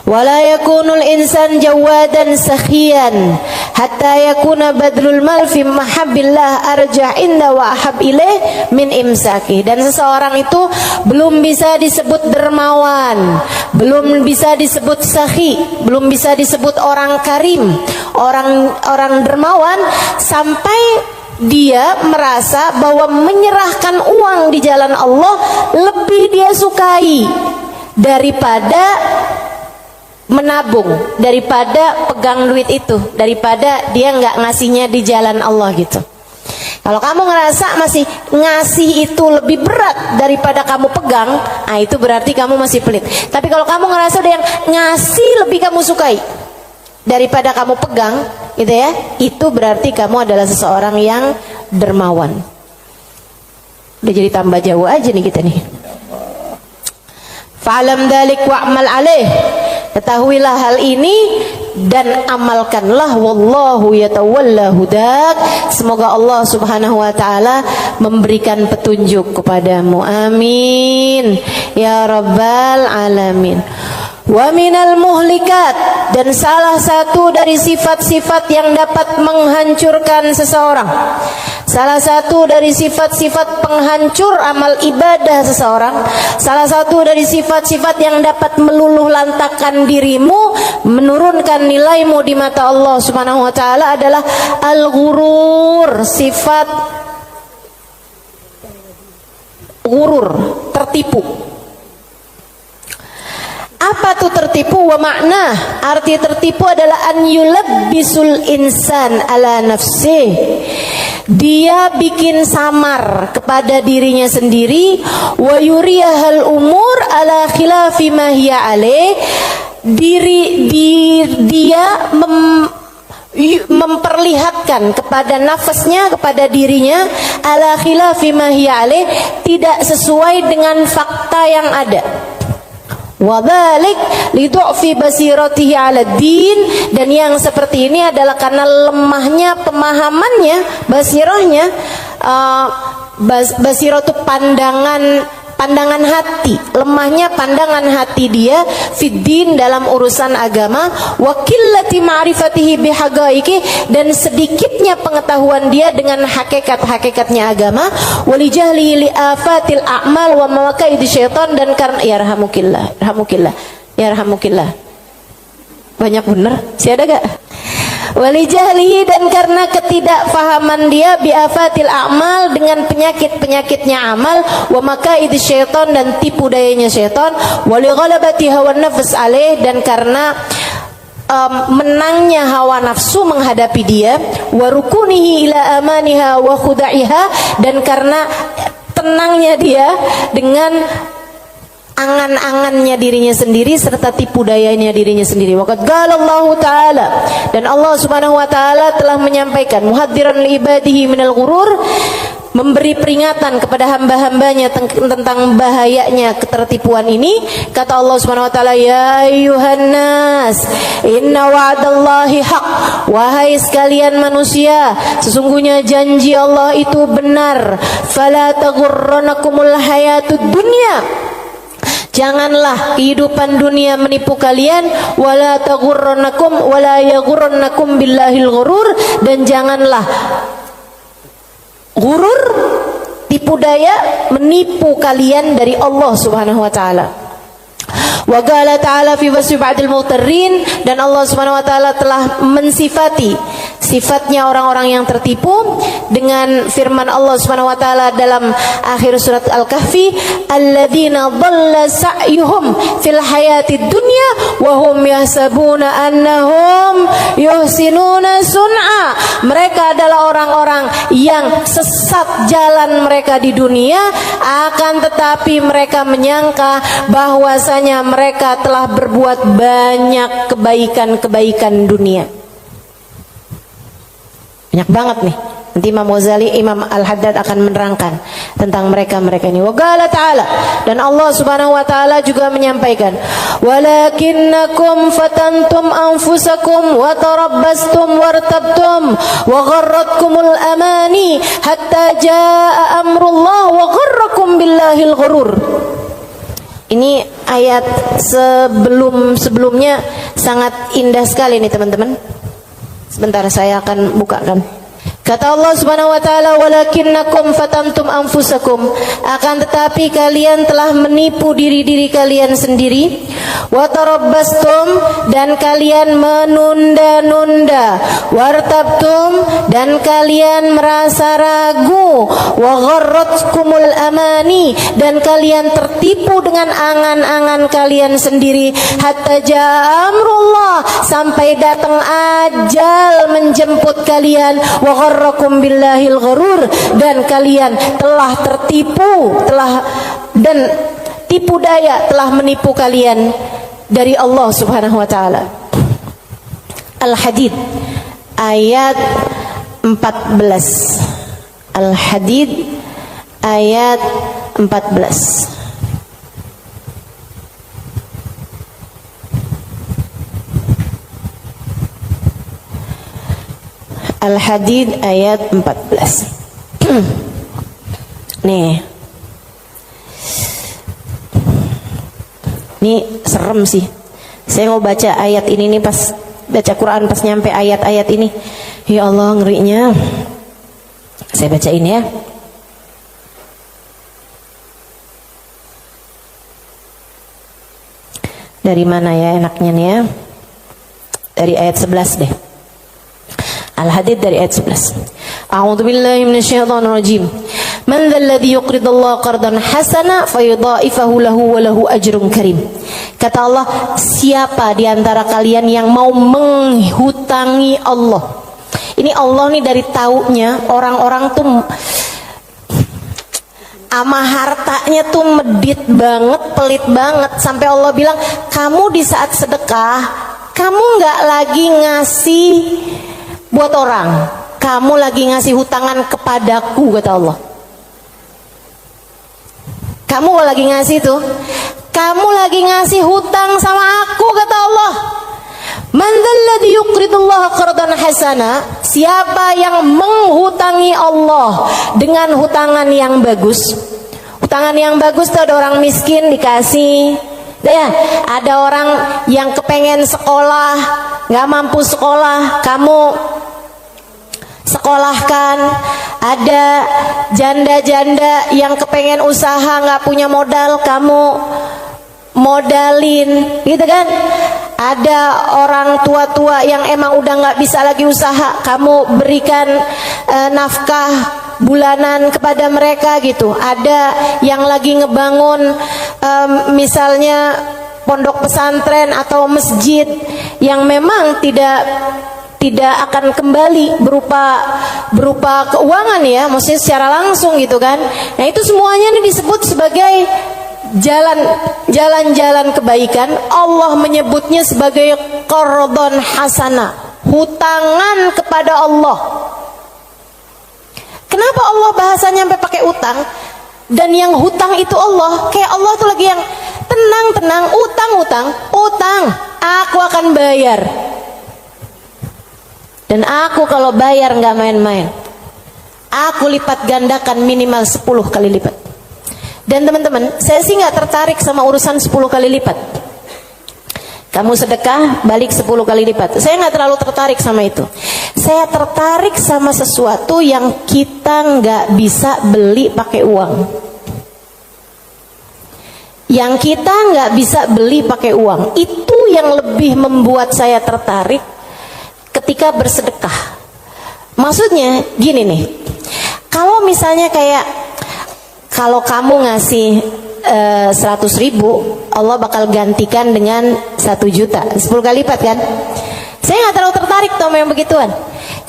Wala yakunul insan jawadan sakhiyan hatta yakuna badrul mal fi mahabbillah arja inda wa ahab ilaih min imsaki. Dan seseorang itu belum bisa disebut dermawan, belum bisa disebut sakhi, belum bisa disebut orang karim, orang dermawan sampai dia merasa bahwa menyerahkan uang di jalan Allah lebih dia sukai daripada menabung, daripada pegang duit itu, daripada dia nggak ngasihnya di jalan Allah gitu. Kalau kamu ngerasa masih ngasih itu lebih berat daripada kamu pegang, nah itu berarti kamu masih pelit. Tapi kalau kamu ngerasa udah yang ngasih lebih kamu sukai daripada kamu pegang, gitu ya, itu berarti kamu adalah seseorang yang dermawan. Udah jadi tambah jauh aja nih kita nih. Fa'lam dalik wa'mal alaih. Ketahuilah hal ini dan amalkanlah. Wallahu yatawalla hudak. Semoga Allah subhanahu wa ta'ala memberikan petunjuk kepadamu. Amin ya rabbal alamin. Wa minal muhlikat, dan salah satu dari sifat-sifat yang dapat menghancurkan seseorang, salah satu dari sifat-sifat penghancur amal ibadah seseorang, salah satu dari sifat-sifat yang dapat meluluh lantakkan dirimu, menurunkan nilaimu di mata Allah subhanahu wa ta'ala adalah al-ghurur, sifat ghurur, tertipu. Apa tuh tertipu? Wa makna, arti tertipu adalah an yulabbisul insan ala nafsih. Dia bikin samar kepada dirinya sendiri, wa yuriyahal umur ala khilafi ma hiya alaih. Dia memperlihatkan kepada nafasnya, kepada dirinya, ala khilafi ma hiya alaih, tidak sesuai dengan fakta yang ada. Wadhalik lidu'fi basiratihi 'ala din, dan yang seperti ini adalah karena lemahnya pemahamannya, basirahnya. Basirah itu pandangan hati, lemahnya pandangan hati dia fiddin, dalam urusan agama, wa qillati ma'rifatihi bihaqaiqi, dan sedikitnya pengetahuan dia dengan hakikat-hakikatnya agama, walijahli li afatil a'mal wa mawaqid syaitan, dan karena yarhamukillah banyak bener sih, ada gak? Walijahlihi, dan karena ketidakfahaman dia biafatil a'mal, dengan penyakit-penyakitnya amal, wa makaid syaitan, dan tipu dayanya syaitan, wali ghalabati hawa nafs alaih, dan karena menangnya hawa nafsu menghadapi dia, wa rukunihi ila amaniha wa khuda'iha, dan karena tenangnya dia dengan angan-angannya dirinya sendiri serta tipu dayanya dirinya sendiri. Waqad qala Allah Ta'ala, dan Allah Subhanahu wa taala telah menyampaikan muhadziran li ibadihi minal ghurur, memberi peringatan kepada hamba-hambanya tentang bahayanya ketertipuan ini. Kata Allah Subhanahu wa taala, ya ayyuhan nas inna wa'dallahi haq, wahai sekalian manusia, sesungguhnya janji Allah itu benar. Fala taghurranakumul hayatud dunya, janganlah kehidupan dunia menipu kalian, wala taghurrannakum wala yaghurrannakum billahil ghurur, dan janganlah ghurur, tipu daya, menipu kalian dari Allah Subhanahu wa taala. Wa qala ta'ala fi wasfi ba'dil mughtarrin, dan Allah Subhanahu wa taala telah mensifati sifatnya orang-orang yang tertipu dengan firman Allah Subhanahu wa taala dalam akhir surat Al-Kahfi, alladzina dhalla sa'yuhum fil hayatid dunya wa hum yahsabuna annahum yuhsinuna sun'a. Mereka adalah orang-orang yang sesat jalan mereka di dunia, akan tetapi mereka menyangka bahwasanya mereka telah berbuat banyak kebaikan-kebaikan dunia. Banyak banget nih. Nanti Imam Ghazali, Imam Al-Haddad akan menerangkan tentang mereka-mereka ini. Wa qala ta'ala, dan Allah Subhanahu wa taala juga menyampaikan, walakinnakum fatantum anfusakum wa tarabbastum wartabtum wa gharratkumul amani hatta jaa amrullah wa gharrakum billahil ghurur. Ini ayat sebelumnya sangat indah sekali nih teman-teman. Sebentar saya akan bukakan. Kata Allah Subhanahu wa taala, "Walakinnakum fatantum anfusakum." Akan tetapi kalian telah menipu diri-diri kalian sendiri. Wa tarabbastum, dan kalian menunda-nunda. Wartabtum, dan kalian merasa ragu. Wa gharratkumul amani, dan kalian tertipu dengan angan-angan kalian sendiri. Hatta jaa amrullah, sampai datang ajal menjemput kalian. Wa gharrakum billahil gharur, dan kalian telah tertipu, dan tipu daya telah menipu kalian dari Allah Subhanahu wa taala. Al-Hadid ayat 14. Al-Hadid ayat 14. Al-Hadid ayat 14. Nih. Ini serem sih. Saya mau baca ayat ini nih, pas baca Quran pas nyampe ayat-ayat ini. Ya Allah, ngerinya. Saya bacain ya. Dari mana ya enaknya nih ya? Dari ayat 11 deh. Al-Hadid dari ayat 11. A'udzu billahi minasyaitonir rajim. Man dzalladzi yuqridullaha qardan hasana fayudha'ifahu lahu wa lahu ajrun karim. Kata Allah, siapa di antara kalian yang mau menghutangi Allah? Ini Allah nih dari taunya orang-orang tuh ama hartanya tuh medit banget, pelit banget, sampai Allah bilang, kamu di saat sedekah, kamu nggak lagi ngasih buat orang, kamu lagi ngasih hutangan kepadaku, kata Allah. Kamu lagi ngasih tuh, kamu lagi ngasih hutang sama aku, kata Allah. Man dzalladzi yuqridullaha qardan hasana, siapa yang menghutangi Allah dengan hutangan yang bagus. Hutangan yang bagus tuh ada orang miskin dikasih. Ya, ada orang yang kepengen sekolah, nggak mampu sekolah, kamu sekolahkan. Ada janda-janda yang kepengen usaha, nggak punya modal, kamu modalin, gitu kan? Ada orang tua-tua yang emang udah nggak bisa lagi usaha, kamu berikan nafkah bulanan kepada mereka gitu. Ada yang lagi ngebangun misalnya pondok pesantren atau masjid yang memang tidak akan kembali berupa keuangan ya, maksudnya secara langsung gitu kan. Nah itu semuanya ini disebut sebagai jalan-jalan kebaikan. Allah menyebutnya sebagai qardhan hasana, hutangan kepada Allah. Kenapa Allah bahasanya sampai pakai utang? Dan yang hutang itu Allah, kayak Allah tuh lagi yang tenang, utang, aku akan bayar. Dan aku kalau bayar nggak main-main, aku lipat gandakan minimal 10 kali lipat. Dan teman-teman, saya sih nggak tertarik sama urusan 10 kali lipat. Kamu sedekah, balik 10 kali lipat. Saya nggak terlalu tertarik sama itu. Saya tertarik sama sesuatu yang kita nggak bisa beli pakai uang. Yang kita nggak bisa beli pakai uang, itu yang lebih membuat saya tertarik ketika bersedekah. Maksudnya gini nih, kalau misalnya kayak kalau kamu ngasih 100.000, Allah bakal gantikan dengan 1 juta, 10 kali lipat kan? Saya nggak terlalu tertarik sama yang begituan.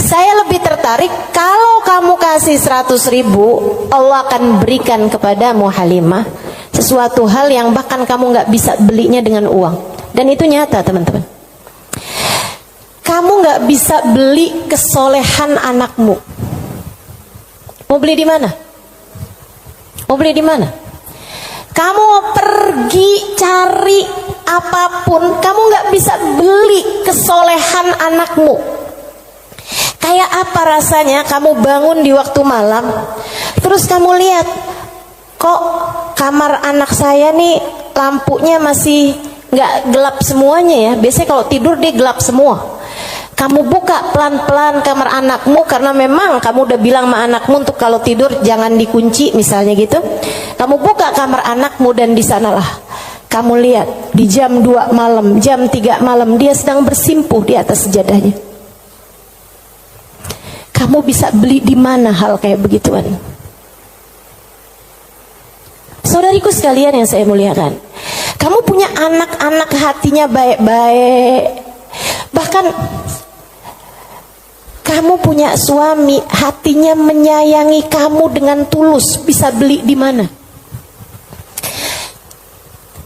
Saya lebih tertarik kalau kamu kasih 100.000, Allah akan berikan kepadamu Halimah sesuatu hal yang bahkan kamu nggak bisa belinya dengan uang. Dan itu nyata teman-teman. Kamu nggak bisa beli kesolehan anakmu. Mau beli di mana? Mau beli di mana? Kamu pergi cari apapun, kamu nggak bisa beli kesolehan anakmu. Kayak apa rasanya kamu bangun di waktu malam, terus kamu lihat, kok kamar anak saya nih lampunya masih nggak gelap semuanya ya. Biasanya kalau tidur dia gelap semua. Kamu buka pelan-pelan kamar anakmu, karena memang kamu udah bilang sama anakmu untuk kalau tidur jangan dikunci misalnya gitu. Kamu buka kamar anakmu dan di sanalah kamu lihat di jam 2 malam, jam 3 malam dia sedang bersimpuh di atas sejadahnya. Kamu bisa beli di mana hal kayak begituan? Saudariku sekalian yang saya muliakan, kamu punya anak-anak hatinya baik-baik. Bahkan kamu punya suami hatinya menyayangi kamu dengan tulus, bisa beli di mana?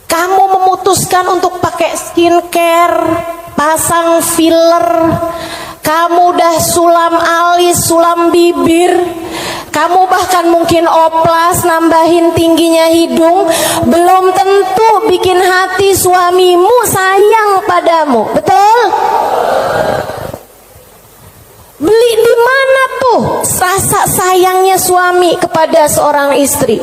Kamu memutuskan untuk pakai skincare, pasang filler, kamu udah sulam alis, sulam bibir, kamu bahkan mungkin oplas, nambahin tingginya hidung, belum tentu bikin hati suamimu sayang padamu, betul? Beli di mana tuh rasa sayangnya suami kepada seorang istri?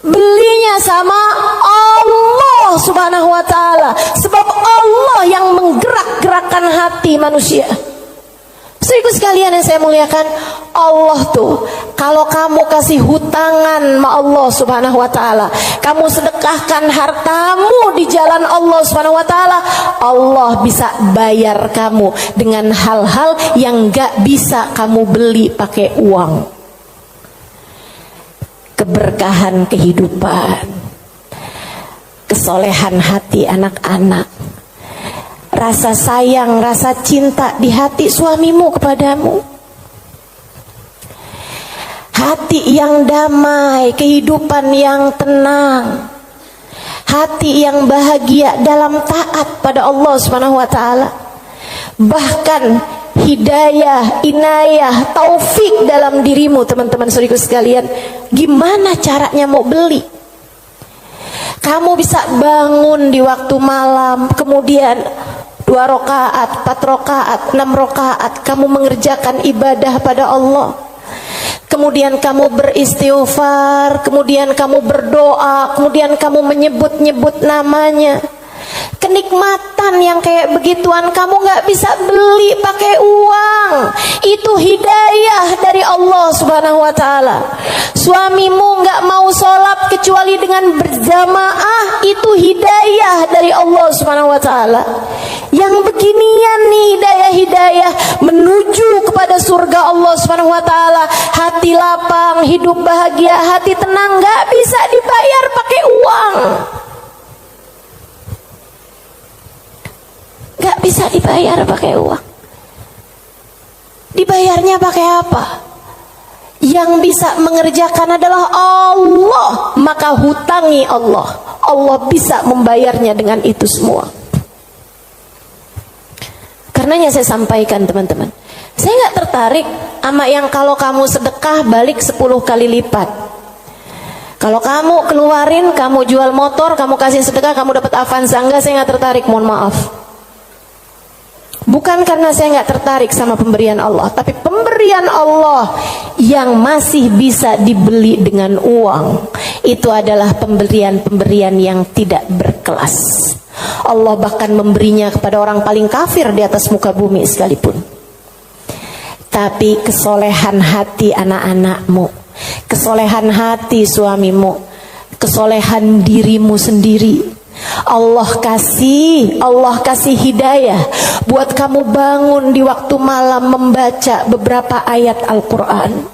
Belinya sama Allah Subhanahu wa ta'ala. Sebab Allah yang menggerak-gerakkan hati manusia. Saudaraku sekalian yang saya muliakan, Allah tuh kalau kamu kasih hutangan sama Allah Subhanahu wa ta'ala, kamu sedekahkan hartamu di jalan Allah Subhanahu wa ta'ala, Allah bisa bayar kamu dengan hal-hal yang gak bisa kamu beli pakai uang. Keberkahan kehidupan, kesolehan hati anak-anak, rasa sayang, rasa cinta di hati suamimu kepadamu, hati yang damai, kehidupan yang tenang, hati yang bahagia dalam taat pada Allah Subhanahu wa ta'ala. Bahkan hidayah, inayah, taufik dalam dirimu, teman-teman saudariku sekalian. Gimana caranya mau beli? Kamu bisa bangun di waktu malam, kemudian 2 rakaat, 4 rakaat, 6 rakaat kamu mengerjakan ibadah pada Allah. Kemudian kamu beristighfar, kemudian kamu berdoa, kemudian kamu menyebut-nyebut namanya. Kenikmatan yang kayak begituan kamu gak bisa beli pakai uang. Itu hidayah dari Allah Subhanahu wa ta'ala. Suamimu gak mau sholat kecuali dengan berjamaah, itu hidayah dari Allah Subhanahu wa ta'ala. Yang beginian nih hidayah-hidayah menuju kepada surga Allah Subhanahu wa ta'ala. Hati lapang, hidup bahagia, hati tenang, gak bisa dibayar pakai uang. Gak bisa dibayar pakai uang. Dibayarnya pakai apa? Yang bisa mengerjakan adalah Allah. Maka hutangi Allah. Allah bisa membayarnya dengan itu semua. Karenanya saya sampaikan teman-teman, saya gak tertarik sama yang kalau kamu sedekah balik 10 kali lipat. Kalau kamu keluarin, kamu jual motor, kamu kasih sedekah, kamu dapat Avanza. Enggak, saya gak tertarik, mohon maaf. Bukan karena saya nggak tertarik sama pemberian Allah, tapi pemberian Allah yang masih bisa dibeli dengan uang, itu adalah pemberian-pemberian yang tidak berkelas. Allah bahkan memberinya kepada orang paling kafir di atas muka bumi sekalipun. Tapi kesolehan hati anak-anakmu, kesolehan hati suamimu, kesolehan dirimu sendiri, Allah kasih hidayah buat kamu bangun di waktu malam membaca beberapa ayat Al-Quran.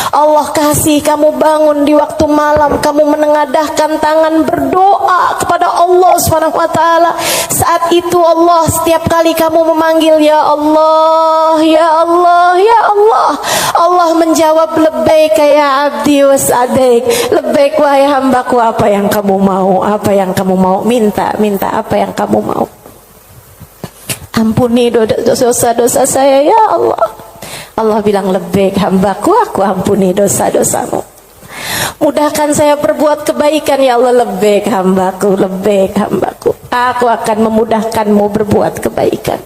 Allah kasih kamu bangun di waktu malam, kamu menengadahkan tangan berdoa kepada Allah SWT. Saat itu Allah, setiap kali kamu memanggil ya Allah, ya Allah, ya Allah, Allah menjawab labbaik ya abdi was'adaik, labbaik wahai hambaku, apa yang kamu mau, apa yang kamu mau, minta apa yang kamu mau. Ampuni dosa-dosa saya ya Allah. Allah bilang labbaik hambaku, aku ampuni dosa-dosamu. Mudahkan saya berbuat kebaikan ya Allah, labbaik hambaku, labbaik hambaku, aku akan memudahkanmu berbuat kebaikan.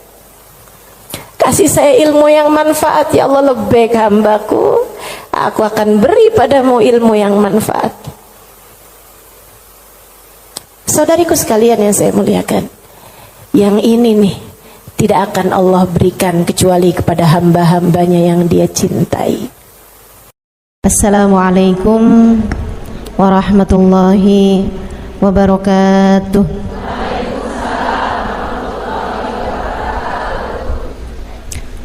Kasih saya ilmu yang manfaat ya Allah, labbaik hambaku, aku akan beri padamu ilmu yang manfaat. Saudariku sekalian yang saya muliakan, yang ini nih tidak akan Allah berikan kecuali kepada hamba-hambanya yang Dia cintai. Assalamualaikum warahmatullahi wabarakatuh.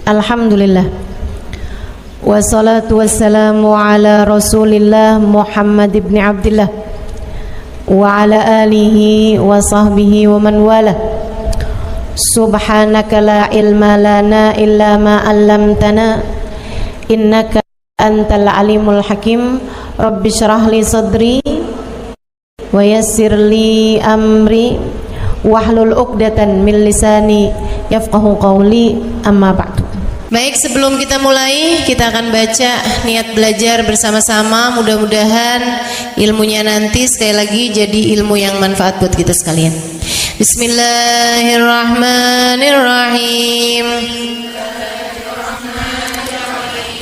Alhamdulillah, wassalatu wassalamu ala Rasulillah Muhammad ibn Abdillah wa ala alihi wa sahbihi wa man wala. Subhanaka la ilma lana illa ma 'allamtana innaka antal alimul hakim. Rabbi shrah li sadri wa yassir li amri wahlul 'uqdatan min lisani yafqahu qawli, amma ba'du. Baik, sebelum kita mulai, kita akan baca niat belajar bersama-sama. Mudah-mudahan ilmunya nanti sekali lagi jadi ilmu yang manfaat buat kita sekalian. Bismillahirrahmanirrahim.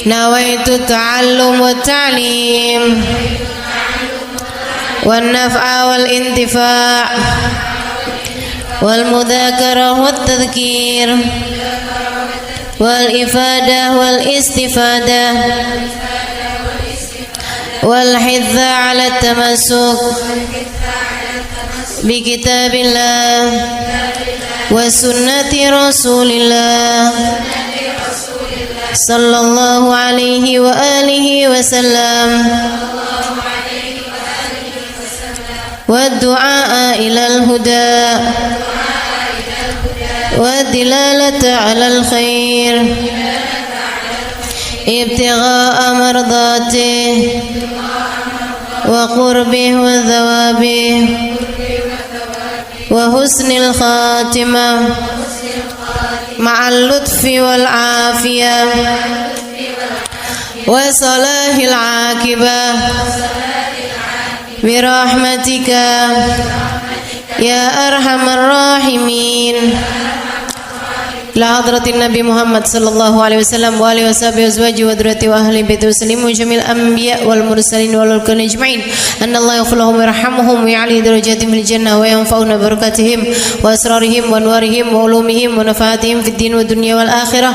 Nawaitu ta'allum wa ta'lim wan naf'a wal intifa' wal mudzakarah wat tadhkir wal ifadah wal istifadah wal hidza ala tamassuk bi kitabillah wa sunnati rasulillah sallallahu alaihi wa alihi wa sallam wa du'a ila al-huda والدلالة على الخير ابتغاء مرضاته وقربه وثوابه وحسن الخاتمة مع اللطف والعافية وصلاح العاقبة برحمتك يا أرحم الراحمين. إلى حضرة النبي محمد صلى الله عليه وسلم وآله وصحبه وأزواجه وذريته وأهل بيته وسلم وجميع الأنبياء والمرسلين والملائكة أجمعين أن الله يغفر لهم ويرحمهم ويعلي درجاتهم في الجنة وينفعنا ببركاتهم وأسرارهم وأنوارهم وعلومهم ونفعاتهم في الدين والدنيا والآخرة.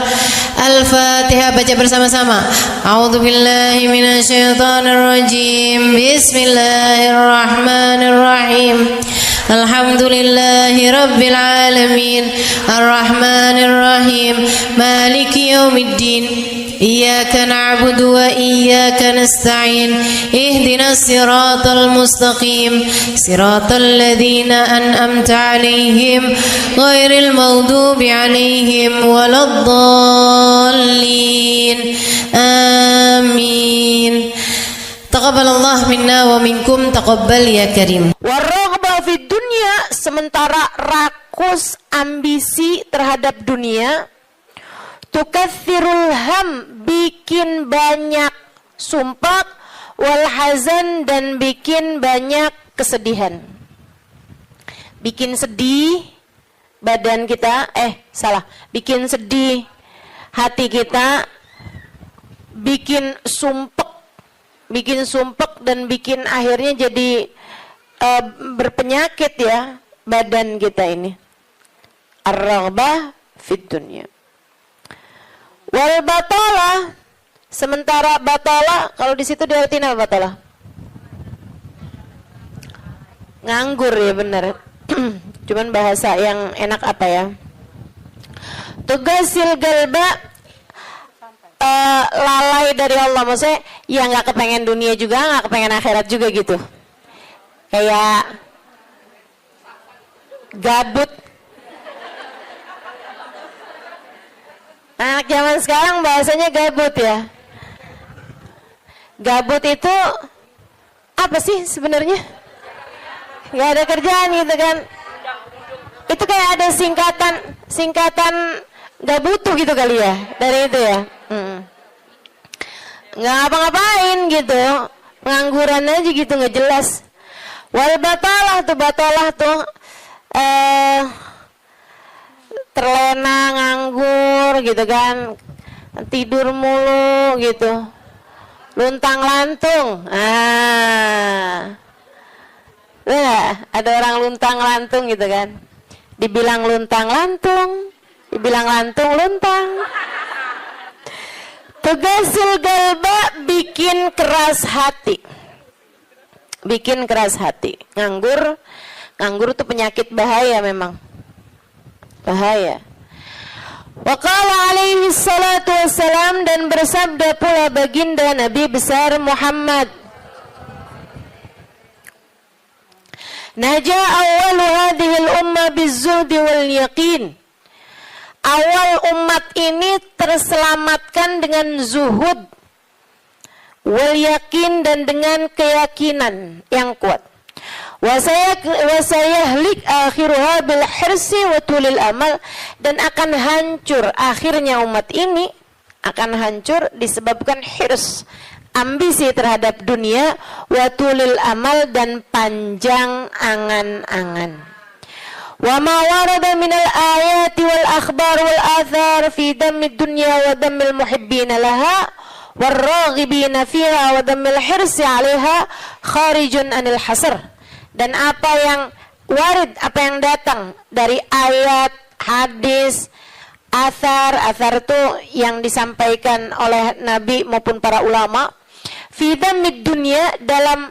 Al-Fatihah, baca bersama-sama. A'udzu billahi minasyaitonir rajim. Bismillahirrahmanirrahim. Alhamdulillahi rabbil alamin. Ar-Rahmanir Rahim. Maliki yaumiddin. Iyyaka na'budu wa iyyaka nasta'in. Ihdinas siratal mustaqim. Siratal ladzina an'amta 'alaihim ghairil maghdubi 'alaihim waladdallin. Amin. Taqabbalallah minna wa minkum, taqabbal ya karim. Warraghbah fid dunya, sementara rakus ambisi terhadap dunia, tukathirul ham, bikin banyak sumpah, wal hazan, dan bikin banyak kesedihan. Bikin sedih badan kita, bikin sedih hati kita, bikin sumpek dan bikin akhirnya jadi berpenyakit ya badan kita ini. Ar-raghbah fid dunya. Wal batalah, sementara batalah, kalau di situ diartiin apa batalah? Nganggur ya, benar. Cuman bahasa yang enak apa ya? Tugasil galba, lalai dari Allah, maksudnya ya nggak kepengen dunia juga, nggak kepengen akhirat juga gitu, kayak gabut. Anak zaman sekarang bahasanya gabut ya. Gabut itu apa sih sebenarnya? Nggak ada kerjaan gitu kan? Itu kayak ada singkatan nggak butuh gitu kali ya dari itu ya. Nggak ngapa-ngapain gitu, pengangguran aja gitu, nggak jelas. Wal batalah tuh terlena, nganggur gitu kan, tidur mulu gitu, luntang lantung. Nah, ada orang luntang-lantung gitu kan. Dibilang luntang-lantung, dibilang lantung-luntang. Tugasul galba, bikin keras hati. Bikin keras hati. Nganggur tuh penyakit bahaya memang. Bahaya. Wa qala alaihi salatu wassalam, dan bersabda pula baginda Nabi besar Muhammad, Naja awalu hadhil umma bizuhdi wal yaqin. Awal umat ini terselamatkan dengan zuhud wal yakin, dan dengan keyakinan yang kuat. Wasayahlik akhiruha bil hirsi wa tulil amal, dan akan hancur akhirnya umat ini akan hancur disebabkan hirs, ambisi terhadap dunia, wa tulil amal, dan panjang angan-angan. Wa ma warada minal ayati wal akhbar wal athar fi dammi dunya wa dammil muhibbina laha warraghibina fiha wa dammil hirsi 'alaiha kharijun anil hasr. Dan apa yang warid, apa yang datang dari ayat, hadis, athar itu yang disampaikan oleh Nabi maupun para ulama, fi dammid dunya, dalam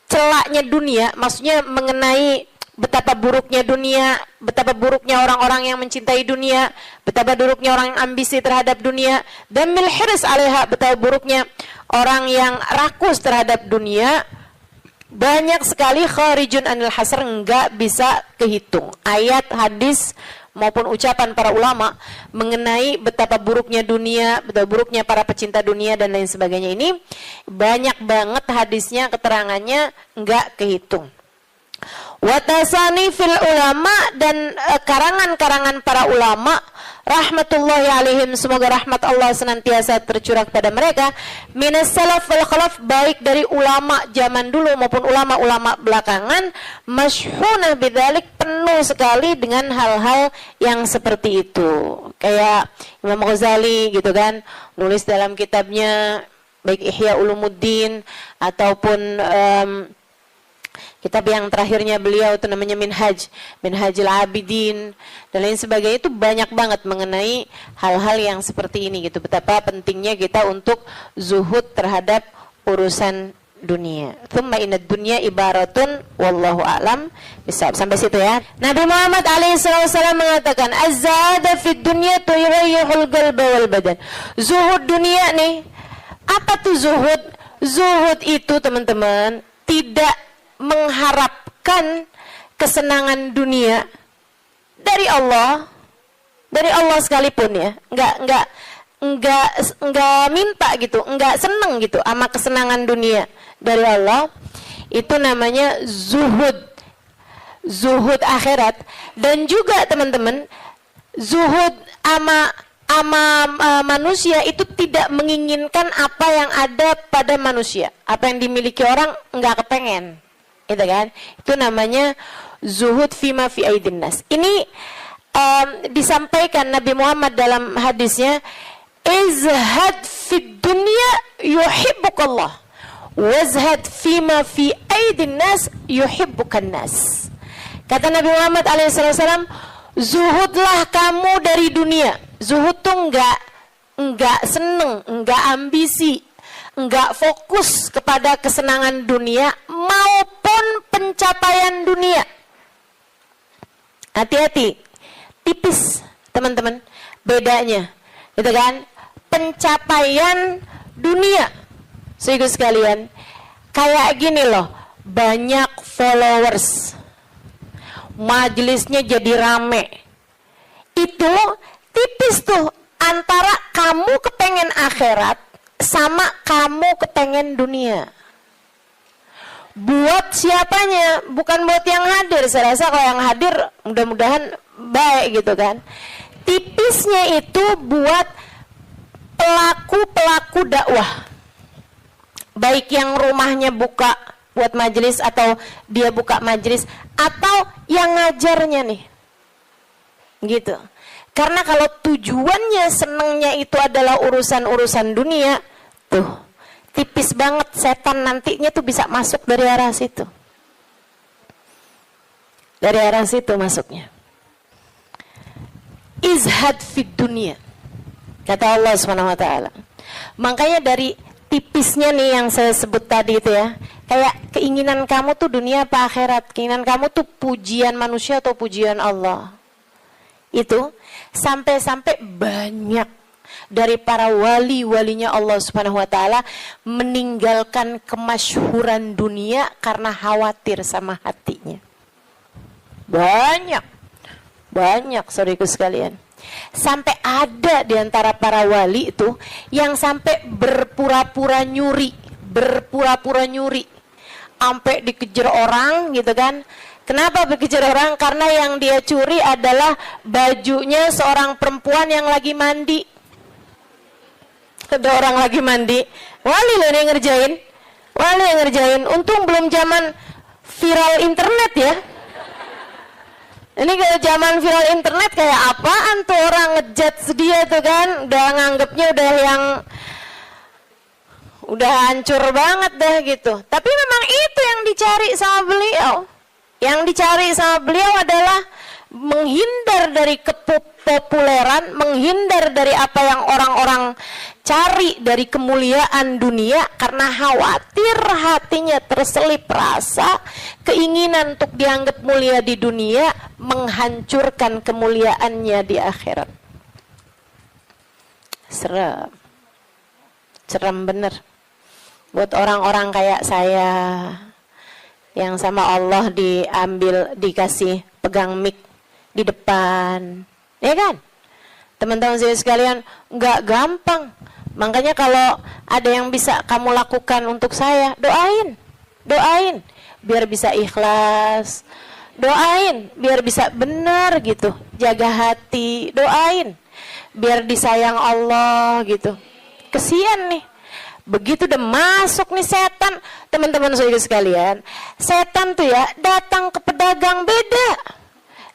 celaknya dunia, maksudnya mengenai betapa buruknya dunia, betapa buruknya orang-orang yang mencintai dunia, betapa buruknya orang yang ambisi terhadap dunia, dan mil hirs 'alaiha, betapa buruknya orang yang rakus terhadap dunia. Banyak sekali kharijun anil hasr, enggak bisa kehitung. Ayat, hadis maupun ucapan para ulama mengenai betapa buruknya dunia, betapa buruknya para pecinta dunia dan lain sebagainya, ini banyak banget hadisnya, keterangannya enggak kehitung. Watasani fil ulama, dan karangan-karangan para ulama rahmatullahi alaihim, semoga rahmat Allah senantiasa tercurah kepada mereka, minas salaf wal khalaf, baik dari ulama zaman dulu maupun ulama-ulama belakangan, masyhunah bidzalik, penuh sekali dengan hal-hal yang seperti itu. Kayak Imam Ghazali gitu kan, nulis dalam kitabnya baik Ihya Ulumuddin ataupun kitab yang terakhirnya beliau itu namanya Minhajul Abidin dan lain sebagainya, itu banyak banget mengenai hal-hal yang seperti ini gitu. Betapa pentingnya kita untuk zuhud terhadap urusan dunia. Tsumma inad dunya ibaratun wallahu a'lam bisawab. Sampai situ ya. Nabi Muhammad alaihissalam mengatakan, az-zahada fid dunya tuyayyihul qalba wal badan. Zuhud dunia nih. Apa tuh zuhud? Zuhud itu teman-teman tidak mengharapkan kesenangan dunia dari Allah sekalipun ya, enggak minta gitu, enggak seneng gitu sama kesenangan dunia dari Allah. Itu namanya zuhud akhirat. Dan juga teman-teman, zuhud ama manusia itu tidak menginginkan apa yang ada pada manusia, apa yang dimiliki orang enggak kepengen. Itu kan, itu namanya zuhud fima fi aidin nas. Ini disampaikan Nabi Muhammad dalam hadisnya, izhad fid dunya yuhibbukallah, wazhad fima fi aidin nas yuhibbukan nas. Kata Nabi Muhammad alaihissalam, zuhudlah kamu dari dunia. Zuhud tuh enggak seneng, enggak ambisi, enggak fokus kepada kesenangan dunia maupun pencapaian dunia. Hati-hati, tipis teman-teman bedanya, gitu kan? Pencapaian dunia, saudara sekalian, kayak gini loh, banyak followers, majelisnya jadi rame, itu tipis tuh antara kamu kepengen akhirat sama kamu kepengen dunia. Buat siapanya? Bukan buat yang hadir. Saya rasa kalau yang hadir mudah-mudahan baik gitu kan. Tipisnya itu buat pelaku-pelaku dakwah, baik yang rumahnya buka buat majelis atau dia buka majelis, atau yang ngajarnya nih gitu. Karena kalau tujuannya senengnya itu adalah urusan-urusan dunia, tuh tipis banget setan nantinya tuh bisa masuk dari arah situ. Dari arah situ masuknya. Izhad fid dunia, kata Allah Subhanahu wa taala. Makanya dari tipisnya nih yang saya sebut tadi itu ya, kayak keinginan kamu tuh dunia apa akhirat, keinginan kamu tuh pujian manusia atau pujian Allah. Itu sampai-sampai banyak dari para wali-walinya Allah Subhanahu wa taala meninggalkan kemasyhuran dunia karena khawatir sama hatinya. Banyak saudaraku sekalian. Sampai ada di antara para wali itu yang sampai berpura-pura nyuri, sampai dikejar orang gitu kan. Kenapa dikejar orang? Karena yang dia curi adalah bajunya seorang perempuan yang lagi mandi. Ada orang lagi mandi, wali loh yang ngerjain. Untung belum zaman viral internet ya. Ini kalau zaman viral internet kayak apaan tuh orang ngejudge dia tuh kan, udah nganggepnya udah hancur banget dah gitu. Tapi memang itu yang dicari sama beliau. Yang dicari sama beliau adalah menghindar dari kepopuleran, menghindar dari apa yang orang-orang cari dari kemuliaan dunia, karena khawatir hatinya terselip rasa keinginan untuk dianggap mulia di dunia menghancurkan kemuliaannya di akhirat. Serem bener buat orang-orang kayak saya yang sama Allah dikasih pegang mic di depan, ya kan? Teman-teman saya sekalian, nggak gampang. Makanya kalau ada yang bisa kamu lakukan untuk saya, doain, biar bisa ikhlas, doain, biar bisa benar gitu, jaga hati, doain, biar disayang Allah gitu. Kesian nih, begitu udah masuk nih setan, teman-teman saya sekalian, setan tuh ya datang ke pedagang beda,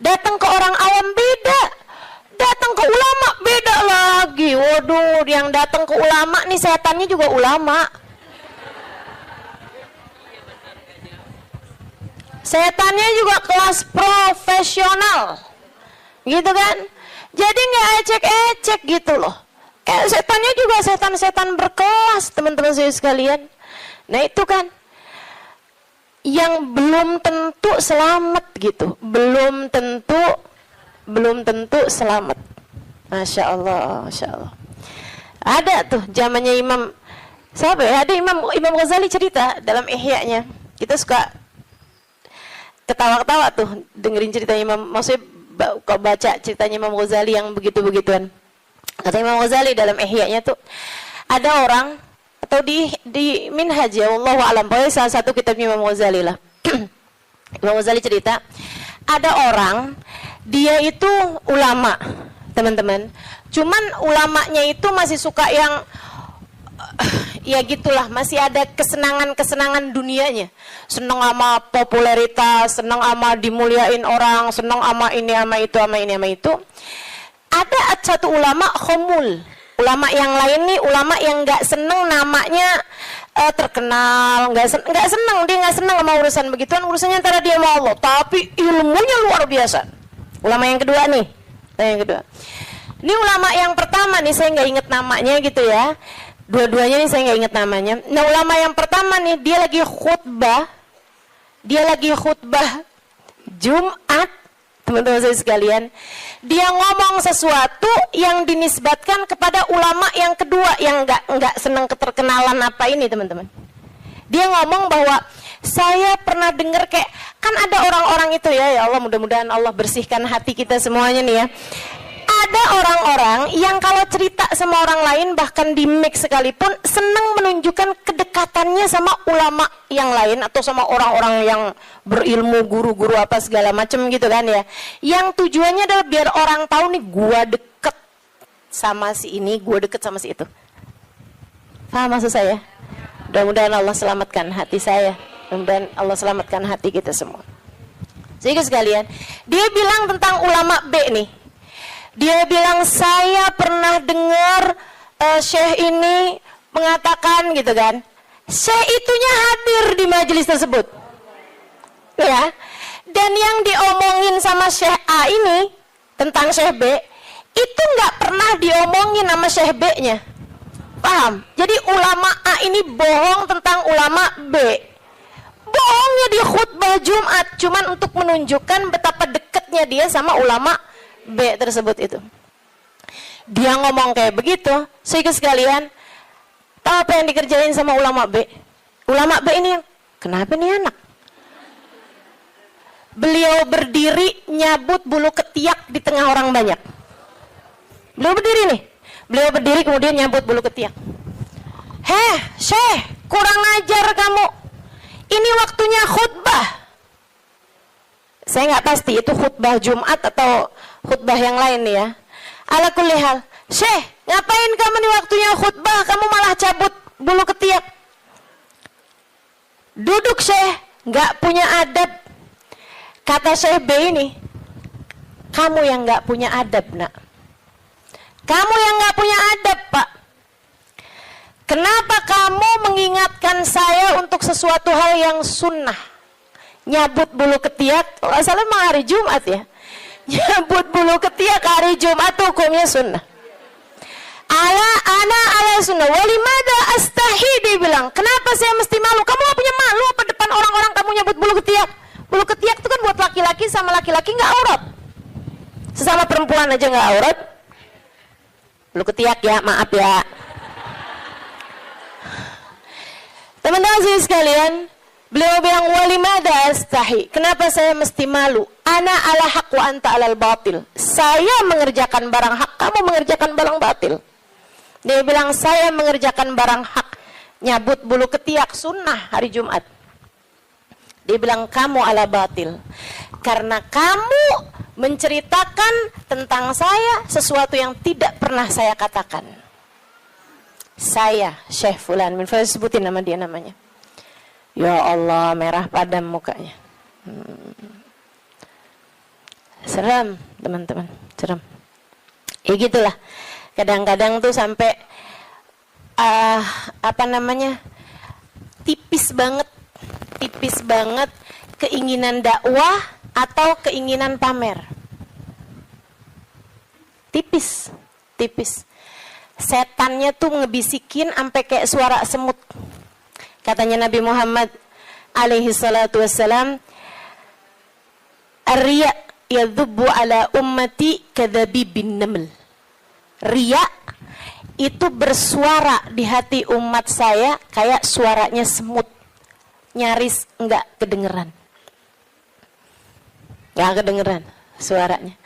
datang ke orang awam beda, datang ke ulama beda lagi. Waduh, yang datang ke ulama nih setannya juga ulama. Setannya juga kelas profesional, gitu kan? Jadi nggak ecek-ecek gitu loh. Setannya juga setan-setan berkelas, teman-teman saya sekalian. Nah itu kan yang belum tentu selamat gitu, belum tentu selamat. Masya Allah. Ada tuh zamannya Imam siapa ya? Ada Imam Ghazali cerita dalam Ihya-nya. Kita suka ketawa-ketawa tuh dengerin cerita Imam, maksudnya kau baca ceritanya Imam Ghazali yang begitu-begituan. Kata Imam Ghazali dalam Ihya-nya tuh, ada orang atau di Minhaj ya, wallahu a'lam, pokoknya salah satu kitab Imam Ghazali lah. Imam Ghazali cerita, ada orang dia itu ulama, teman-teman. Cuman ulamanya itu masih suka yang ya gitulah, masih ada kesenangan dunianya. Senang sama popularitas, senang sama dimuliain orang, senang sama ini sama itu. Ada satu ulama khomul, ulama yang lain nih, ulama yang nggak seneng namanya terkenal, nggak seneng, dia nggak seneng sama urusan begituan, urusannya antara dia sama Allah, tapi ilmunya luar biasa. Ulama yang kedua nih, ini ulama yang pertama nih, saya nggak inget namanya gitu ya, dua-duanya nih saya nggak inget namanya. Nah ulama yang pertama nih, dia lagi khutbah Jumat, teman-teman saya sekalian, dia ngomong sesuatu yang dinisbatkan kepada ulama yang kedua yang nggak senang keterkenalan apa ini, teman-teman. Dia ngomong bahwa saya pernah dengar kayak, kan ada orang-orang itu ya Allah, mudah-mudahan Allah bersihkan hati kita semuanya nih ya. Ada orang-orang yang kalau cerita sama orang lain, bahkan di mic sekalipun, senang menunjukkan kedekatannya sama ulama yang lain atau sama orang-orang yang berilmu, guru-guru apa segala macam gitu kan ya. Yang tujuannya adalah biar orang tahu nih, gua deket sama si ini, gua deket sama si itu. Paham maksud saya? Mudah-mudahan Allah selamatkan hati saya, mudah-mudahan Allah selamatkan hati kita semua. Jadi sekalian, dia bilang tentang ulama B nih. Dia bilang, saya pernah dengar syekh ini mengatakan gitu kan. Syekh itunya hadir di majelis tersebut. Ya. Dan yang diomongin sama Syekh A ini tentang Syekh B itu nggak pernah diomongin sama Syekh B-nya. Paham? Jadi ulama A ini bohong tentang ulama B. Bohongnya di khutbah Jumat cuman untuk menunjukkan betapa dekatnya dia sama ulama B tersebut itu. Dia ngomong kayak begitu, sehingga sekalian, tahu apa yang dikerjain sama ulama B? Ulama B ini yang, kenapa nih anak? Beliau berdiri nyabut bulu ketiak di tengah orang banyak. Beliau berdiri nih. Beliau berdiri kemudian nyabut bulu ketiak. Heh, Syekh, kurang ajar kamu. Ini waktunya khutbah. Saya nggak pasti itu khutbah Jumat atau khutbah yang lain nih ya. Ala kulli hal, Syekh, ngapain kamu di waktunya khutbah, kamu malah cabut bulu ketiak? Duduk Syekh, nggak punya adab. Kata Syekh B ini, kamu yang nggak punya adab nak. Kamu yang nggak punya adab pak. Kenapa kamu mengingatkan saya untuk sesuatu hal yang sunnah? Nyabut bulu ketiak, kalau salah memang hari Jumat ya. Nyabut bulu ketiak hari Jumat hukumnya sunnah. Ala sunnah. Walimada astahi, dia bilang. Kenapa saya mesti malu? Kamu gak punya malu apa depan orang-orang kamu nyabut bulu ketiak? Bulu ketiak itu kan buat laki-laki sama laki-laki nggak aurat. Sesama perempuan aja nggak aurat. Bulu ketiak ya, maaf ya. Teman-teman sekalian, beliau bilang walimada astahi. Kenapa saya mesti malu? Ana ala haq wa anta alal batil. Saya mengerjakan barang hak, kamu mengerjakan barang batil. Dia bilang saya mengerjakan barang hak, nyabut bulu ketiak sunnah hari Jumat. Dia bilang kamu ala batil. Karena kamu menceritakan tentang saya sesuatu yang tidak pernah saya katakan. Saya Syekh Fulan, sebutin nama dia namanya. Ya Allah, merah padam mukanya. Seram teman-teman, seram. Ya gitulah. Kadang-kadang tuh sampai tipis banget keinginan dakwah atau keinginan pamer. Tipis. Setannya tuh ngebisikin sampai kayak suara semut. Katanya Nabi Muhammad alaihi salatu wassalam, "Ar-riya yadhubbu ala ummati kadhabibin naml." Riya itu bersuara di hati umat saya kayak suaranya semut. Nyaris enggak kedengeran. Enggak kedengeran suaranya.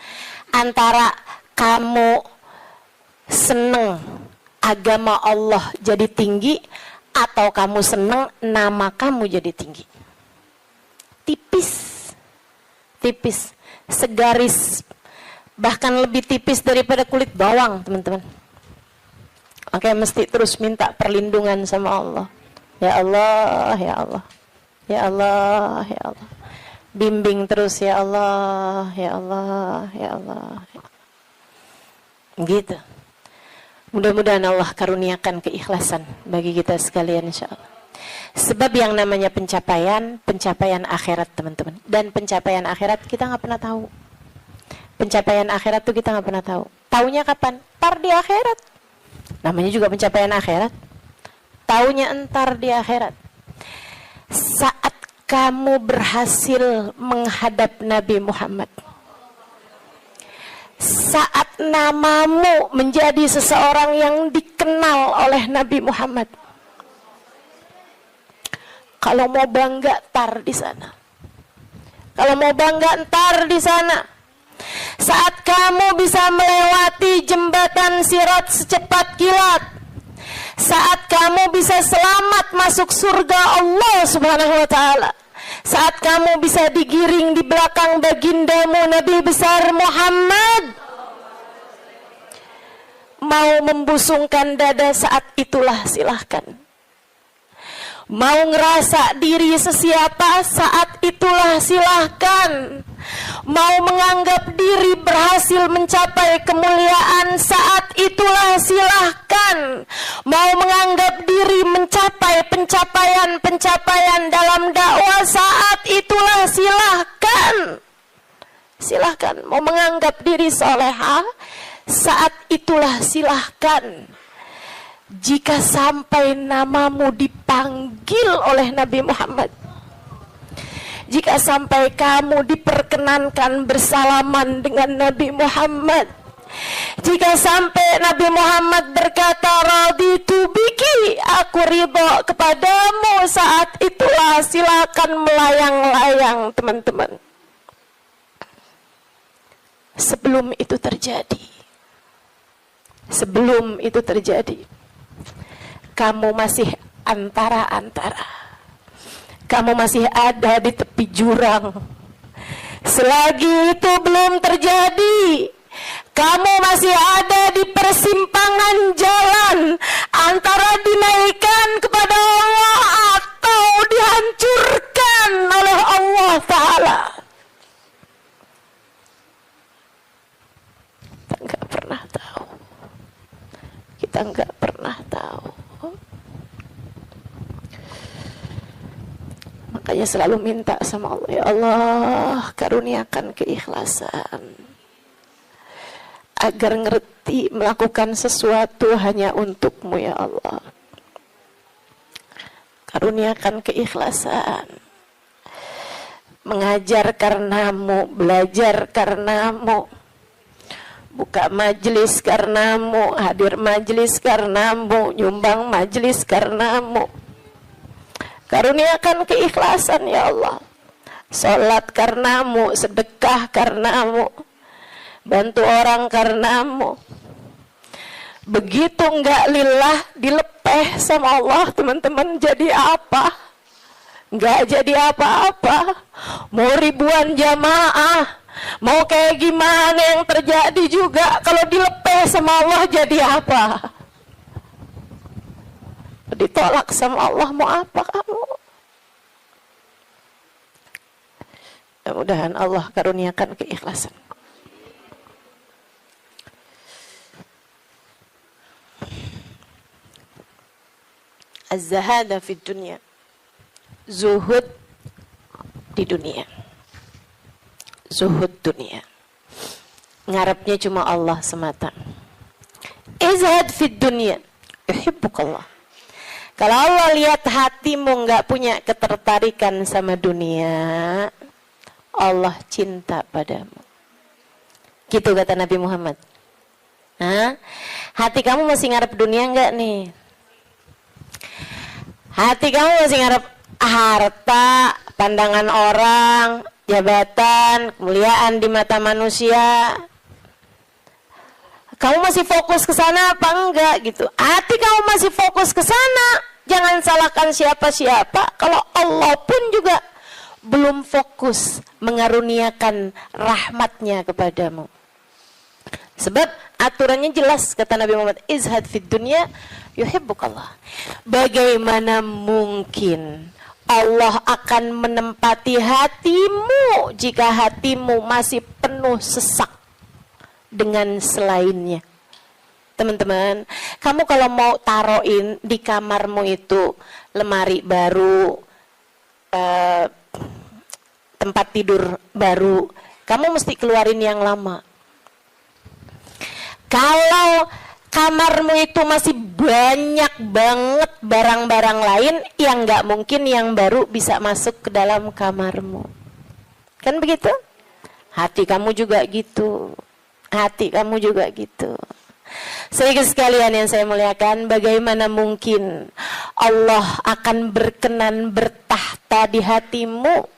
Antara kamu seneng agama Allah jadi tinggi atau kamu seneng nama kamu jadi tinggi. Tipis, segaris, bahkan lebih tipis daripada kulit bawang, teman-teman. Oke, mesti terus minta perlindungan sama Allah. Ya Allah, ya Allah, ya Allah, ya Allah. Bimbing terus ya Allah, ya Allah, ya Allah. Gitu. Mudah-mudahan Allah karuniakan keikhlasan bagi kita sekalian insyaallah. Sebab yang namanya pencapaian akhirat teman-teman. Dan pencapaian akhirat kita nggak pernah tahu. Pencapaian akhirat tuh kita nggak pernah tahu. Taunya kapan? Entar di akhirat. Namanya juga pencapaian akhirat. Taunya entar di akhirat. Saat kamu berhasil menghadap Nabi Muhammad. Saat namamu menjadi seseorang yang dikenal oleh Nabi Muhammad. Kalau mau bangga tar di sana. Kalau mau bangga ntar di sana. Saat kamu bisa melewati jembatan Sirat secepat kilat. Saat kamu bisa selamat masuk surga Allah Subhanahu wa taala. Saat kamu bisa digiring di belakang bagindamu Nabi besar Muhammad. Mau membusungkan dada saat itulah silahkan. Mau ngerasa diri sesiapa saat itulah silahkan. Mau menganggap diri berhasil mencapai kemuliaan saat itulah silahkan. Mau menganggap diri mencapai pencapaian dalam dakwah saat itulah silahkan. silahkan. Mau menganggap diri soleha, saat itulah silahkan. Jika sampai namamu dipanggil oleh Nabi Muhammad, jika sampai kamu diperkenankan bersalaman dengan Nabi Muhammad, jika sampai Nabi Muhammad berkata raditu biki, aku ridho kepadamu, saat itulah silakan melayang-layang teman-teman. Sebelum itu terjadi, kamu masih antara-antara, kamu masih ada di tepi jurang. Selagi itu belum terjadi, kamu masih ada di persimpangan jalan antara dinaikkan kepada Allah atau dihancurkan oleh Allah Ta'ala. Kita nggak pernah tahu. Makanya selalu minta sama Allah, ya Allah, karuniakan keikhlasan agar ngerti melakukan sesuatu hanya untukmu, ya Allah. Karuniakan keikhlasan, mengajar karenamu, belajar karenamu, buka majelis karenamu, hadir majelis karenamu, nyumbang majelis karenamu. Karuniakan keikhlasan, ya Allah. Salat karenamu, sedekah karenamu, bantu orang karenamu. Begitu enggak lillah, dilepeh sama Allah, teman-teman, jadi apa? Enggak jadi apa-apa. Mau ribuan jamaah, mau kayak gimana yang terjadi juga, kalau dilepeh sama Allah jadi apa? Ditolak sama Allah, mau apa kamu? Mudah-mudahan Allah karuniakan keikhlasan. Az-zahada fid dunya, zuhud di dunia, zuhud dunia, ngarepnya cuma Allah semata. Izhad fid dunya, yuhibbukallah. Kalau Allah lihat hatimu nggak punya ketertarikan sama dunia, Allah cinta padamu. Gitu kata Nabi Muhammad. Hati kamu masih ngarep dunia nggak nih? Hati kamu masih ngarep harta, pandangan orang, jabatan, kemuliaan di mata manusia? Kamu masih fokus ke sana apa enggak gitu? Hati kamu masih fokus ke sana, jangan salahkan siapa-siapa. Kalau Allah pun juga belum fokus mengaruniakan rahmatnya kepadamu. Sebab aturannya jelas, kata Nabi Muhammad, izhad fid dunya yuhibbukallah. Bagaimana mungkin Allah akan menempati hatimu jika hatimu masih penuh sesak dengan selainnya? Teman-teman, kamu kalau mau taruhin di kamarmu itu lemari baru, tempat tidur baru, kamu mesti keluarin yang lama. Kalau kamarmu itu masih banyak banget barang-barang lain, yang nggak mungkin yang baru bisa masuk ke dalam kamarmu. Kan begitu? Hati kamu juga gitu. Hati kamu juga gitu. Saudara sekalian yang saya muliakan, bagaimana mungkin Allah akan berkenan bertahta di hatimu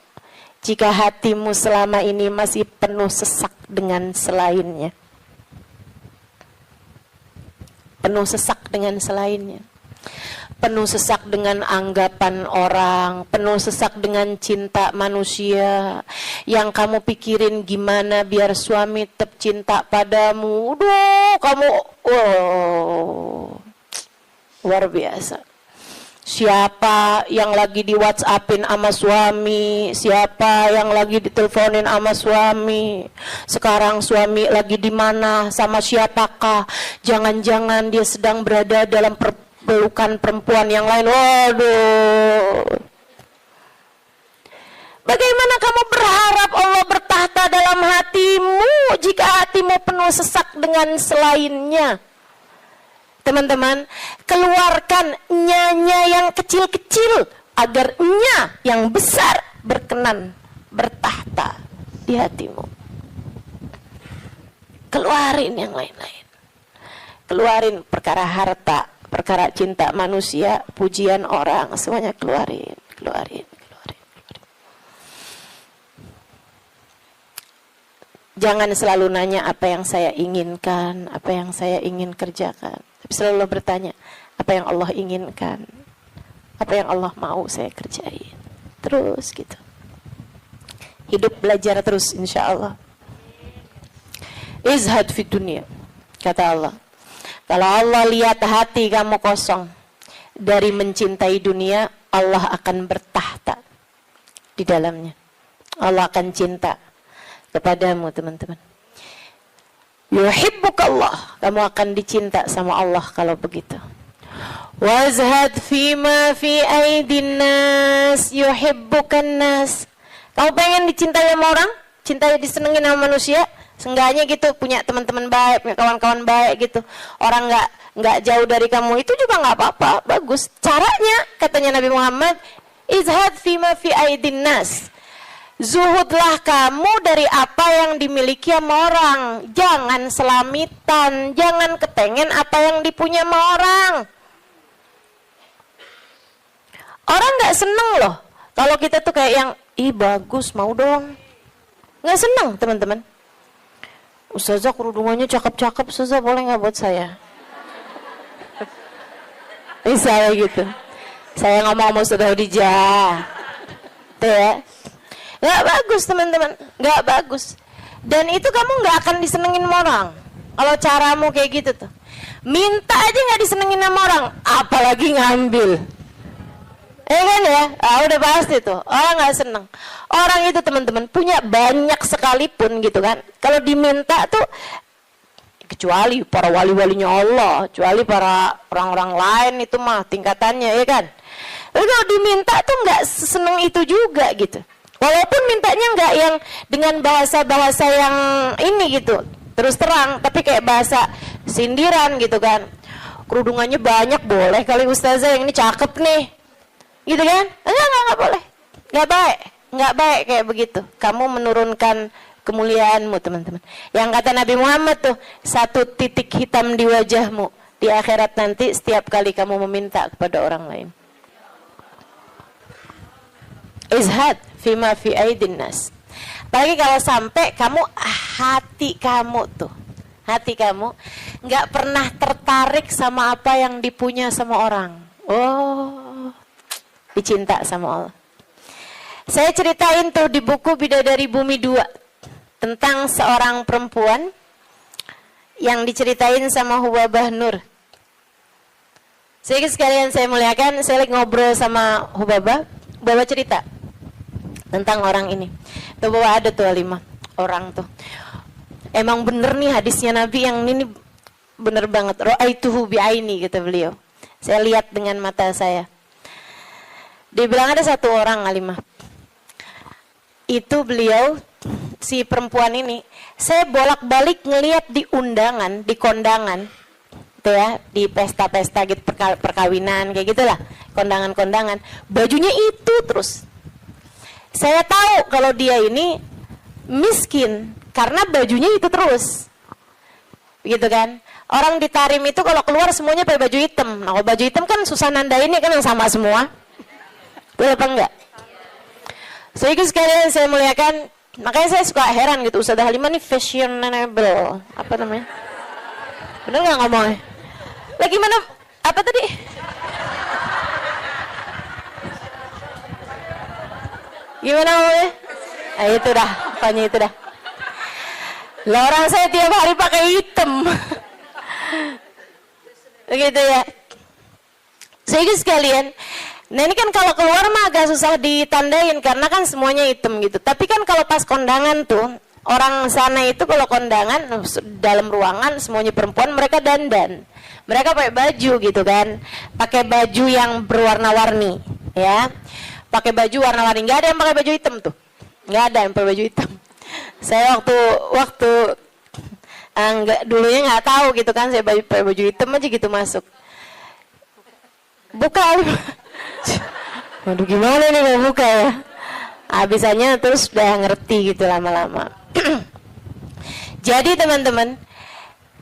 jika hatimu selama ini masih penuh sesak dengan selainnya? Penuh sesak dengan selainnya, penuh sesak dengan anggapan orang, penuh sesak dengan cinta manusia. Yang kamu pikirin gimana biar suami tetap cinta padamu. Duh, kamu luar biasa. Siapa yang lagi di WhatsAppin sama suami, siapa yang lagi diteleponin sama suami, sekarang suami lagi di mana, sama siapakah, jangan-jangan dia sedang berada dalam pelukan perempuan yang lain. Waduh, bagaimana kamu berharap Allah bertahan tahta dalam hatimu jika hatimu penuh sesak dengan selainnya. Teman-teman, keluarkan nya yang kecil-kecil agar nya yang besar berkenan bertahta di hatimu. Keluarin yang lain-lain. Keluarin perkara harta, perkara cinta manusia, pujian orang, semuanya keluarin. Jangan selalu nanya apa yang saya inginkan, apa yang saya ingin kerjakan. Tapi selalu bertanya, apa yang Allah inginkan, apa yang Allah mau saya kerjain. Terus gitu. Hidup belajar terus insya Allah. Izhad fi dunia, kata Allah. Kalau Allah lihat hati kamu kosong dari mencintai dunia, Allah akan bertahta di dalamnya. Allah akan cinta kepadamu, teman-teman. Yuhibbukallah, kamu akan dicinta sama Allah kalau begitu. Wazhad fima fi aidin nas yuhibbukan nas. Kamu pengen dicintai sama orang? Cintai, disenengin sama manusia? Seenggaknya gitu, punya teman-teman baik, punya kawan-kawan baik gitu. Orang nggak jauh dari kamu, itu juga nggak apa-apa, bagus. Caranya, katanya Nabi Muhammad, izhad fima fi aidin nas. Zuhudlah kamu dari apa yang dimiliki sama orang. Jangan selamitan, jangan kepengen apa yang dipunya sama orang. Orang nggak seneng loh kalau kita tuh kayak yang, ih bagus, mau dong. Nggak seneng, teman-teman. Ustazah kerudungannya cakep-cakep, Ustazah boleh nggak buat saya? Saya gitu. Saya ngomong sama Ustazah Khadijah. Tuh ya. Nggak bagus, teman-teman. Nggak bagus. Dan itu kamu nggak akan disenengin sama orang. Kalau caramu kayak gitu tuh. Minta aja nggak disenengin sama orang, apalagi ngambil. Kan ya? Udah pasti tuh. Orang nggak seneng. Orang itu, teman-teman, punya banyak sekalipun gitu kan. Kalau diminta tuh, kecuali para wali-walinya Allah, kecuali para orang-orang lain itu mah tingkatannya, ya kan. Tapi kalau diminta tuh nggak seneng itu juga gitu. Walaupun mintanya nggak yang dengan bahasa-bahasa yang ini gitu, terus terang, tapi kayak bahasa sindiran gitu kan. Kerudungannya banyak, boleh kali Ustazah, yang ini cakep nih, gitu kan? Enggak boleh, nggak baik kayak begitu. Kamu menurunkan kemuliaanmu, teman-teman. Yang kata Nabi Muhammad tuh, 1 titik hitam di wajahmu di akhirat nanti setiap kali kamu meminta kepada orang lain. Izhad fima fi aidin nas. Apalagi kalau sampai kamu, hati kamu nggak pernah tertarik sama apa yang dipunya sama orang. Oh, dicinta sama Allah. Saya ceritain tuh di buku Bidadari Bumi 2 tentang seorang perempuan yang diceritain sama Hubabah Nur. Sekalian saya muliakan, saya lagi ngobrol sama Hubabah cerita tentang orang ini. Tuh bahwa ada tuh 5 orang tuh. Emang bener nih hadisnya Nabi yang ini bener banget. Ra'aituhu bi'aini, kata beliau. Saya lihat dengan mata saya. Dia bilang ada 1 orang alimah. Itu beliau, si perempuan ini, saya bolak-balik ngelihat di undangan, di kondangan, tuh ya, di pesta-pesta gitu, perkawinan kayak gitulah, kondangan-kondangan, bajunya itu terus. Saya tahu kalau dia ini miskin karena bajunya itu terus, gitu kan? Orang di Tarim itu kalau keluar semuanya pakai baju hitam. Nah, kalau baju hitam kan susah nandainnya kan yang sama semua, betul apa enggak? Sehingga sekalian saya muliakan, makanya saya suka heran gitu, Ustazah Halimah nih fashionable, apa namanya? Bener nggak ngomongnya? Lagi mana? Apa tadi? Gimana ngomongnya? Itu dah, pokoknya itu dah. Lah orang saya tiap hari pakai hitam. Begitu ya. Sehingga sekalian, nah ini kan kalau keluar mah agak susah ditandain karena kan semuanya hitam gitu. Tapi kan kalau pas kondangan tuh, orang sana itu kalau kondangan dalam ruangan semuanya perempuan, mereka dandan. Mereka pakai baju gitu kan. Pakai baju yang berwarna-warni, ya. Pakai baju warna-warni, nggak ada yang pakai baju hitam tuh, nggak ada yang pakai baju hitam. Saya waktu dulunya nggak tahu gitu kan, saya pakai baju hitam aja gitu masuk. Buka, waduh gimana nih mau buka ya? Habisannya terus udah ngerti gitu lama-lama. Jadi teman-teman,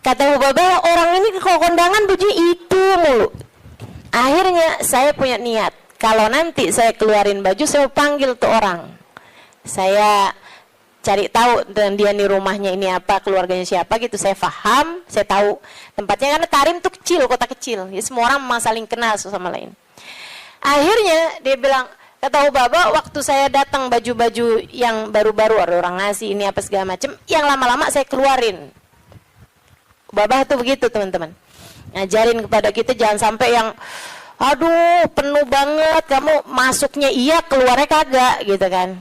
kata Hubabah, orang ini kalau kondangan baju itu mulu. Akhirnya saya punya niat, kalau nanti saya keluarin baju, saya panggil tuh orang. Saya cari tahu dan dia nih rumahnya ini apa, keluarganya siapa gitu. Saya paham, saya tahu tempatnya, karena Tarim tuh kecil, kota kecil. Ya, semua orang memang saling kenal satu sama lain. Akhirnya dia bilang, kata Hubabah, waktu saya datang baju-baju yang baru-baru, ada orang ngasih ini apa segala macam, yang lama-lama saya keluarin. Hubabah tuh begitu teman-teman, ngajarin kepada kita jangan sampai yang aduh penuh banget, kamu masuknya iya keluarnya kagak gitu kan.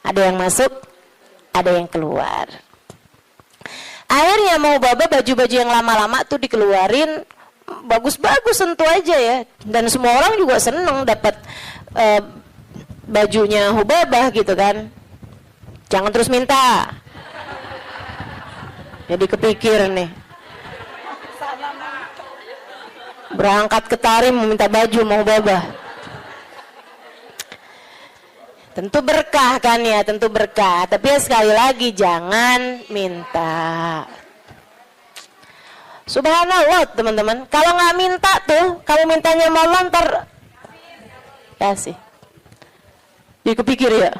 Ada yang masuk, ada yang keluar. Akhirnya mau Hubabah baju-baju yang lama-lama tuh dikeluarin, bagus-bagus tentu aja ya, dan semua orang juga seneng dapat bajunya Hubabah gitu kan. Jangan terus minta, jadi kepikir nih, berangkat ke Tarim meminta baju mau Hubabah. Tentu berkah kan ya, tentu berkah. Tapi ya sekali lagi jangan minta. Subhanallah teman-teman, kalau nggak minta tuh, kalau mintanya mau ntar kasih. Jadi kepikir ya,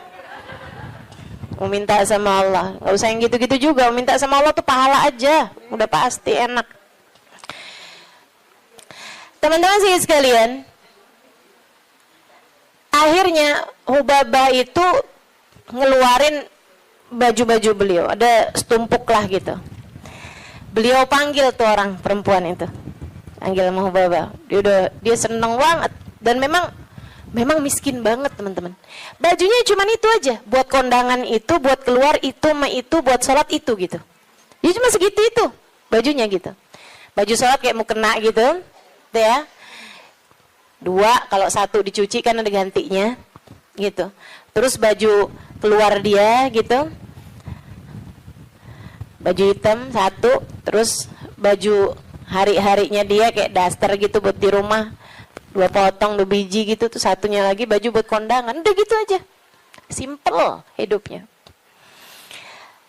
mau minta sama Allah, nggak usah yang gitu-gitu juga. Mau minta sama Allah tuh pahala aja, udah pasti enak. Teman-teman sih sekalian, akhirnya Hubabah itu ngeluarin baju-baju beliau, ada setumpuk lah gitu. Beliau panggil tuh orang perempuan itu, panggil sama Hubabah. Dia seneng banget, dan memang miskin banget teman-teman. Bajunya cuma itu aja, buat kondangan itu, buat keluar itu, buat sholat itu gitu. Dia cuma segitu itu bajunya gitu. Baju sholat kayak mau kena gitu, tuh ya. 2, kalau 1 dicuci kan ada gantinya gitu. Terus baju keluar dia gitu, baju hitam 1, terus baju hari-harinya dia kayak daster gitu buat di rumah, 2 potong 2 biji gitu, tuh 1-nya lagi baju buat kondangan. Udah gitu aja, simple hidupnya.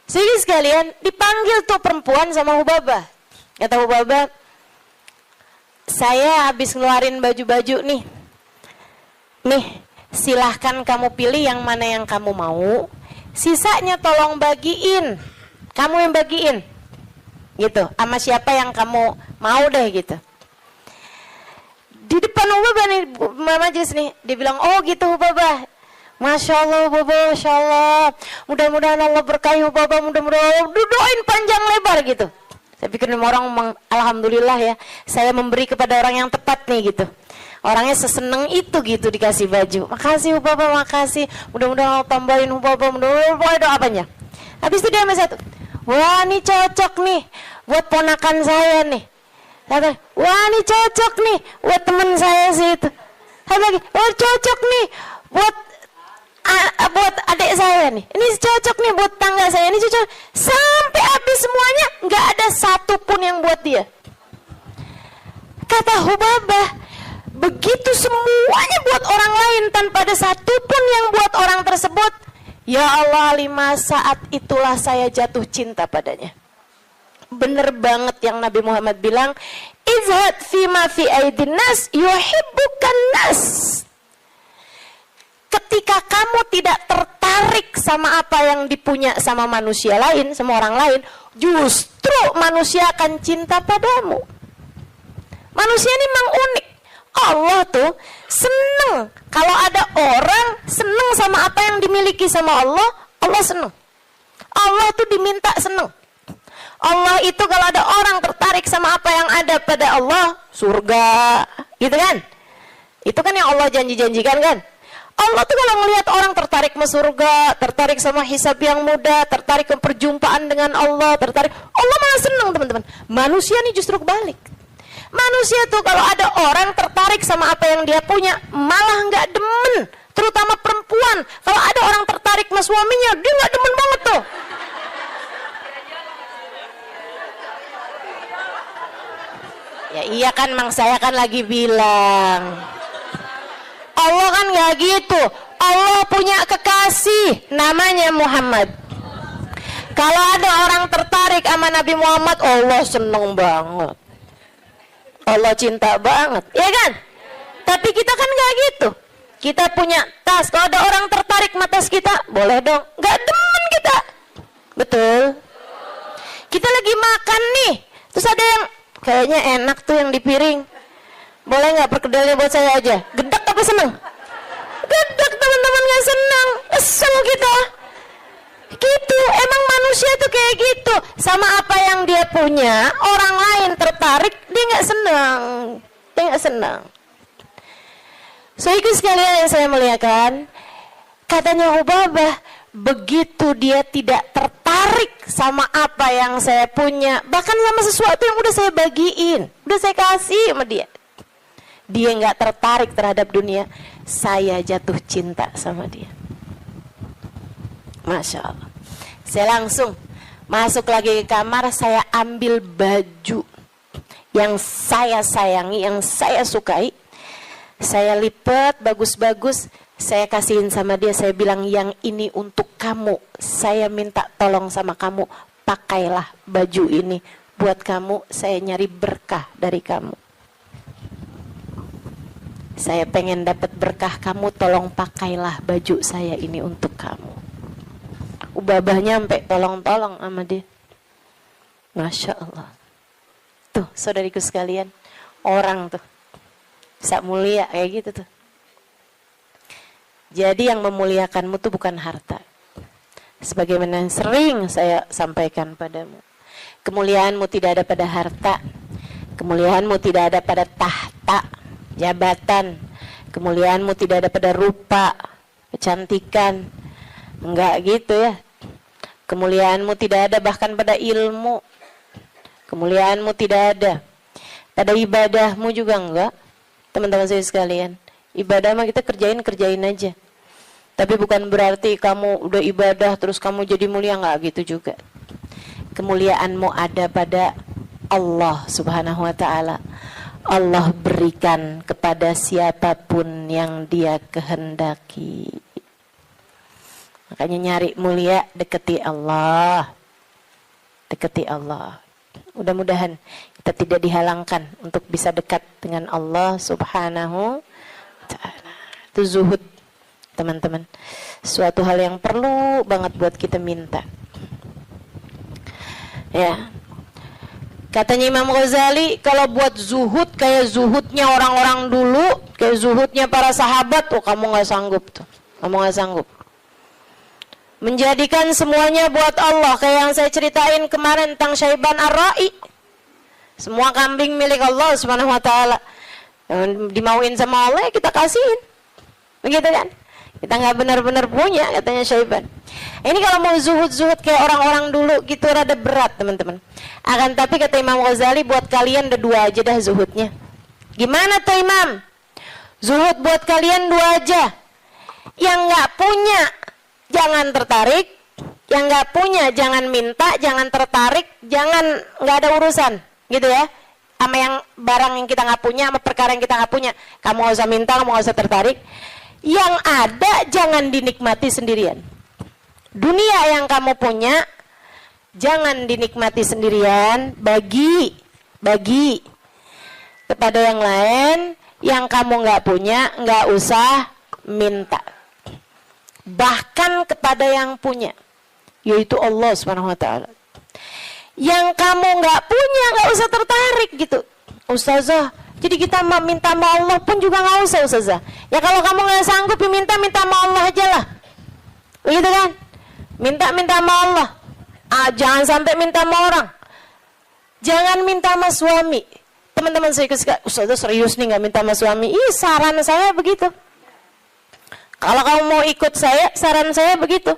Jadi sekalian dipanggil tuh perempuan sama Hubabah. Kata Hubabah, saya habis ngeluarin baju-baju nih, silahkan kamu pilih yang mana yang kamu mau, sisanya tolong bagiin, kamu yang bagiin gitu, sama siapa yang kamu mau deh gitu. Di depan Hubabah nih, majelis nih, dia bilang, oh gitu Hubabah, Masya Allah Hubabah, Masya Allah, mudah-mudahan Allah berkahi Hubabah, mudah-mudahan doain panjang lebar gitu. Saya pikir orang alhamdulillah ya, saya memberi kepada orang yang tepat nih gitu. Orangnya seseneng itu gitu dikasih baju. Makasih Hubabah, makasih. Mudah-mudahan Allah tambahin Hubabah, mudah-mudahan doa apanya. Habis itu dia sama satu, wah ini cocok nih buat ponakan saya nih. Kata, wah ini cocok nih buat teman saya sih itu. Kata lagi, wah cocok nih buat adik saya nih, ini cocok nih buat tangga saya, ini cocok. Sampai habis semuanya, nggak ada satu pun yang buat dia. Kata Hubabah, begitu semuanya buat orang lain tanpa ada satu pun yang buat orang tersebut, ya Allah, 5 saat itulah saya jatuh cinta padanya. Bener banget yang Nabi Muhammad bilang, izhad fima fi aidin nas yuhibbukan nas. Ketika kamu tidak tertarik sama apa yang dipunya sama manusia lain, sama orang lain, justru manusia akan cinta padamu. Manusia ini memang unik. Allah tuh seneng kalau ada orang seneng sama apa yang dimiliki sama Allah, Allah seneng. Allah tuh diminta seneng. Allah itu kalau ada orang tertarik sama apa yang ada pada Allah, surga, gitu kan? Itu kan yang Allah janji-janjikan kan? Allah tuh kalau melihat orang tertarik ke surga, tertarik sama hisab yang mudah, tertarik ke perjumpaan dengan Allah, tertarik, Allah malah seneng teman-teman. Manusia nih justru kebalik. Manusia tuh kalau ada orang tertarik sama apa yang dia punya, malah nggak demen. Terutama perempuan, kalau ada orang tertarik sama suaminya, dia nggak demen banget tuh. Ya iya kan, Mang, saya kan lagi bilang. Allah kan nggak gitu. Allah punya kekasih namanya Muhammad. Kalau ada orang tertarik sama Nabi Muhammad, Allah seneng banget. Allah cinta banget, ya kan? Tapi kita kan nggak gitu. Kita punya tas. Kalau ada orang tertarik sama tas kita, boleh dong. Nggak demen kita. Betul. Kita lagi makan nih, terus ada yang kayaknya enak tuh yang di piring. Boleh nggak perkedelnya buat saya aja? Gedek apa seneng? Gedek, teman-teman, nggak seneng. Kesel kita. Gitu, emang manusia tuh kayak gitu. Sama apa yang dia punya, orang lain tertarik, dia nggak senang. Dia nggak senang. So, itu sekalian yang saya muliakan. Katanya Ubabah, begitu dia tidak tertarik sama apa yang saya punya, bahkan sama sesuatu yang udah saya bagiin, udah saya kasih sama dia, dia nggak tertarik terhadap dunia, saya jatuh cinta sama dia. Masya Allah. Saya langsung masuk lagi ke kamar, saya ambil baju yang saya sayangi, yang saya sukai, saya lipat bagus-bagus, saya kasihin sama dia. Saya bilang, yang ini untuk kamu, saya minta tolong sama kamu, pakailah baju ini buat kamu, saya nyari berkah dari kamu, saya pengen dapat berkah kamu, tolong pakailah baju saya ini untuk kamu. Ubabah nyampe tolong-tolong sama dia. Masya Allah. Tuh saudariku sekalian, orang tuh bisa mulia kayak gitu tuh. Jadi yang memuliakanmu tuh bukan harta. Sebagaimana yang sering saya sampaikan padamu, kemuliaanmu tidak ada pada harta, kemuliaanmu tidak ada pada tahta, jabatan, kemuliaanmu tidak ada pada rupa, kecantikan. Enggak gitu ya. Kemuliaanmu tidak ada bahkan pada ilmu. Kemuliaanmu tidak ada pada ibadahmu juga enggak. Teman-teman saya sekalian, ibadah mah kita kerjain aja. Tapi bukan berarti kamu udah ibadah terus kamu jadi mulia, enggak gitu juga. Kemuliaanmu ada pada Allah Subhanahu wa taala. Allah berikan kepada siapapun yang Dia kehendaki. Makanya nyari mulia, deketi Allah. Deketi Allah. Mudah-mudahan kita tidak dihalangkan untuk bisa dekat dengan Allah Subhanahu wa ta'ala. Itu zuhud, teman-teman. Suatu hal yang perlu banget buat kita minta. Ya. Katanya Imam Ghazali, kalau buat zuhud kayak zuhudnya orang-orang dulu, kayak zuhudnya para sahabat, oh kamu nggak sanggup tuh. Kamu nggak sanggup. Menjadikan semuanya buat Allah, kayak yang saya ceritain kemarin tentang Syaiban Ar-Ra'i. Semua kambing milik Allah Subhanahu wa taala. Yang dimauin sama Allah kita kasihin. Begitu kan? Kita nggak benar-benar punya, katanya Syaiban. Ini kalau mau zuhud-zuhud kayak orang-orang dulu gitu rada berat, teman-teman. Akan tapi kata Imam Ghazali, buat kalian ada dua aja dah zuhudnya. Gimana tuh Imam? Zuhud buat kalian dua aja. Yang nggak punya jangan tertarik, yang nggak punya jangan minta, jangan tertarik, jangan nggak ada urusan, gitu ya. Sama yang barang yang kita nggak punya, sama perkara yang kita nggak punya, kamu nggak usah minta, kamu nggak usah tertarik. Yang ada jangan dinikmati sendirian. Dunia yang kamu punya jangan dinikmati sendirian, bagi kepada yang lain. Yang kamu nggak punya nggak usah minta. Bahkan kepada yang punya, yaitu Allah Subhanahu wa taala. Yang kamu nggak punya nggak usah tertarik gitu. Ustazah, jadi kita minta sama Allah pun juga nggak usah, Ustazah. Ya kalau kamu nggak sanggup minta sama Allah aja lah. Begitu kan? Minta sama Allah. Jangan sampai minta sama orang. Jangan minta sama suami. Teman-teman saya suka, Ustazah serius nih nggak minta sama suami. Ih, saran saya begitu. Kalau kamu mau ikut saya, saran saya begitu.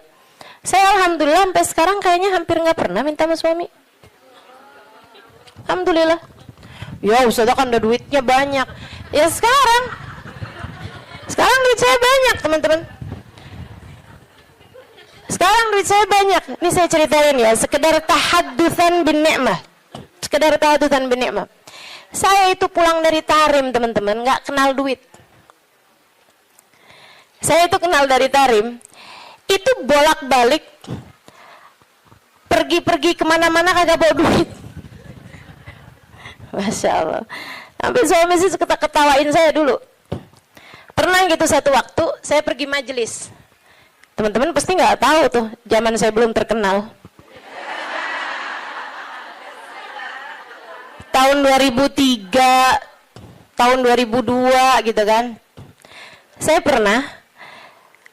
Saya alhamdulillah sampai sekarang kayaknya hampir nggak pernah minta sama suami. Alhamdulillah. Ya Ustazah kan ada duitnya banyak. Ya sekarang duit saya banyak, teman-teman. Sekarang duit saya banyak. Ini saya ceritain ya, sekedar tahaddusan bin ni'mah. Saya itu pulang dari Tarim, teman-teman, nggak kenal duit. Saya itu kenal dari Tarim, itu bolak-balik, pergi-pergi kemana-mana kagak bawa duit. Masya Allah. Sampai suami sih ketawain saya dulu. Pernah gitu satu waktu, saya pergi majelis. Teman-teman pasti nggak tahu tuh, zaman saya belum terkenal. Tahun 2003, tahun 2002 gitu kan. Saya pernah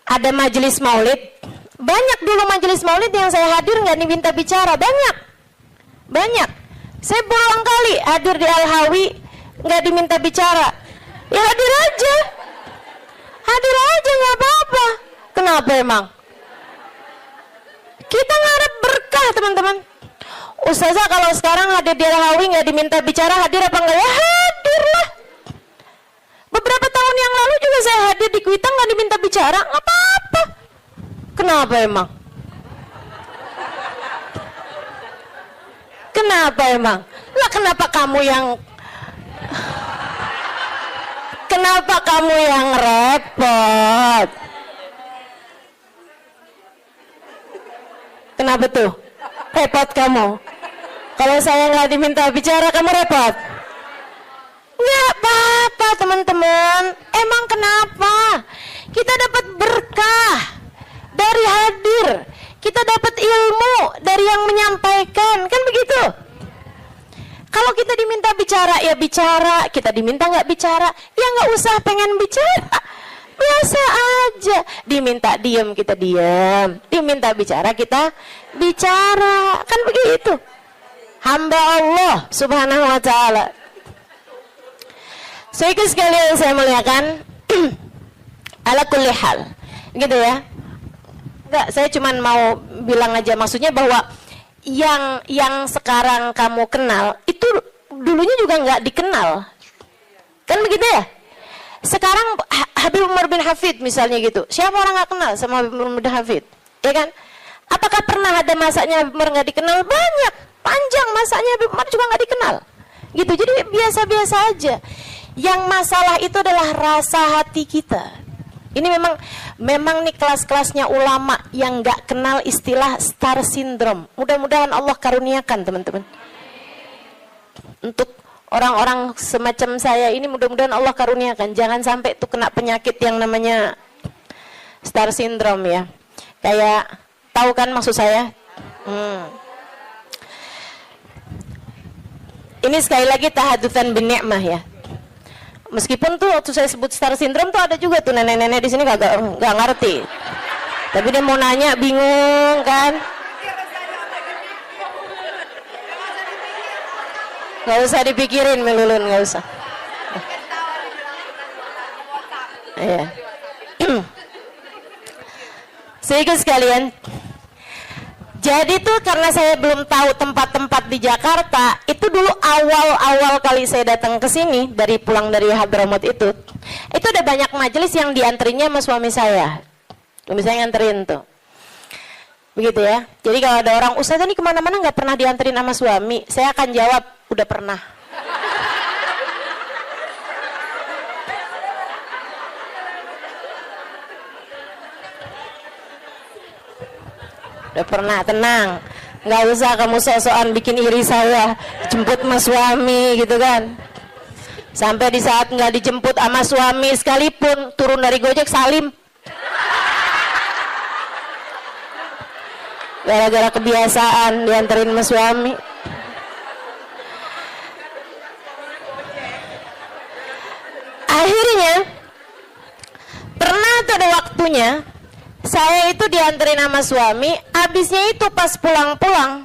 ada majelis maulid. Banyak dulu majelis maulid yang saya hadir nggak diminta bicara, banyak. Saya berulang kali hadir di Al-Hawi nggak diminta bicara. Ya hadir aja nggak apa-apa. Kenapa emang? Kita ngarep berkah, teman-teman. Ustazah kalau sekarang hadir di Al-Hawi nggak diminta bicara, hadir apa enggak? Ya hadir lah. Beberapa tahun yang lalu juga saya hadir di Kuitang nggak diminta bicara, nggak apa-apa. Kenapa emang? Kenapa emang? Lah kenapa kamu yang repot? Kenapa tuh? Repot kamu? Kalau saya nggak diminta bicara, kamu repot? Nggak apa-apa, teman-teman. Emang kenapa? Kita dapat berkah dari hadir. Kita dapat ilmu dari yang menyampaikan. Kan begitu? Kalau kita diminta bicara, ya bicara. Kita diminta nggak bicara, ya nggak usah pengen bicara. Biasa aja. Diminta diam, kita diam. Diminta bicara, kita bicara. Kan begitu. Hamba Allah subhanahu wa ta'ala. Saudara sekalian saya muliakan, ala kulli hal. Gitu ya. Enggak, saya cuma mau bilang aja, maksudnya bahwa yang sekarang kamu kenal itu dulunya juga nggak dikenal, kan begitu ya? Sekarang Habib Umar bin Hafid misalnya gitu, siapa orang nggak kenal sama Habib Umar bin Hafid, ya kan? Apakah pernah ada masanya Habib Umar nggak dikenal? Banyak, panjang masanya Habib Umar juga nggak dikenal, gitu. Jadi biasa-biasa aja. Yang masalah itu adalah rasa hati kita. Ini memang nih kelas-kelasnya ulama yang nggak kenal istilah star syndrome. Mudah-mudahan Allah karuniakan, teman-teman. Untuk orang-orang semacam saya ini, mudah-mudahan Allah karuniakan. Jangan sampai tuh kena penyakit yang namanya star syndrome ya. Kayak, tahu kan maksud saya? Ini sekali lagi tahadutsan bin ni'mah ya. Meskipun tuh waktu saya sebut star syndrome tuh ada juga tuh nenek-nenek di sini nggak ngerti. Tapi dia mau nanya bingung kan? Nggak usah dipikirin Melulun, nggak usah. Iya. Sehingga sekalian, jadi tuh karena saya belum tahu tempat-tempat di Jakarta, itu dulu awal kali saya datang ke sini dari pulang dari Hadramaut itu ada banyak majelis yang diantrinya sama suami saya. Suami saya nganterin tuh. Begitu ya. Jadi kalau ada orang, Ustazah ini kemana-mana nggak pernah dianterin sama suami, saya akan jawab, udah pernah. Udah pernah, tenang. Nggak usah kamu sok-sokan bikin iri saya, jemput sama suami gitu kan. Sampai di saat nggak dijemput sama suami sekalipun, turun dari Gojek salim. Gara-gara kebiasaan dianterin sama suami. Akhirnya, pernah tuh ada waktunya, saya itu dianterin sama suami, habisnya itu pas pulang-pulang,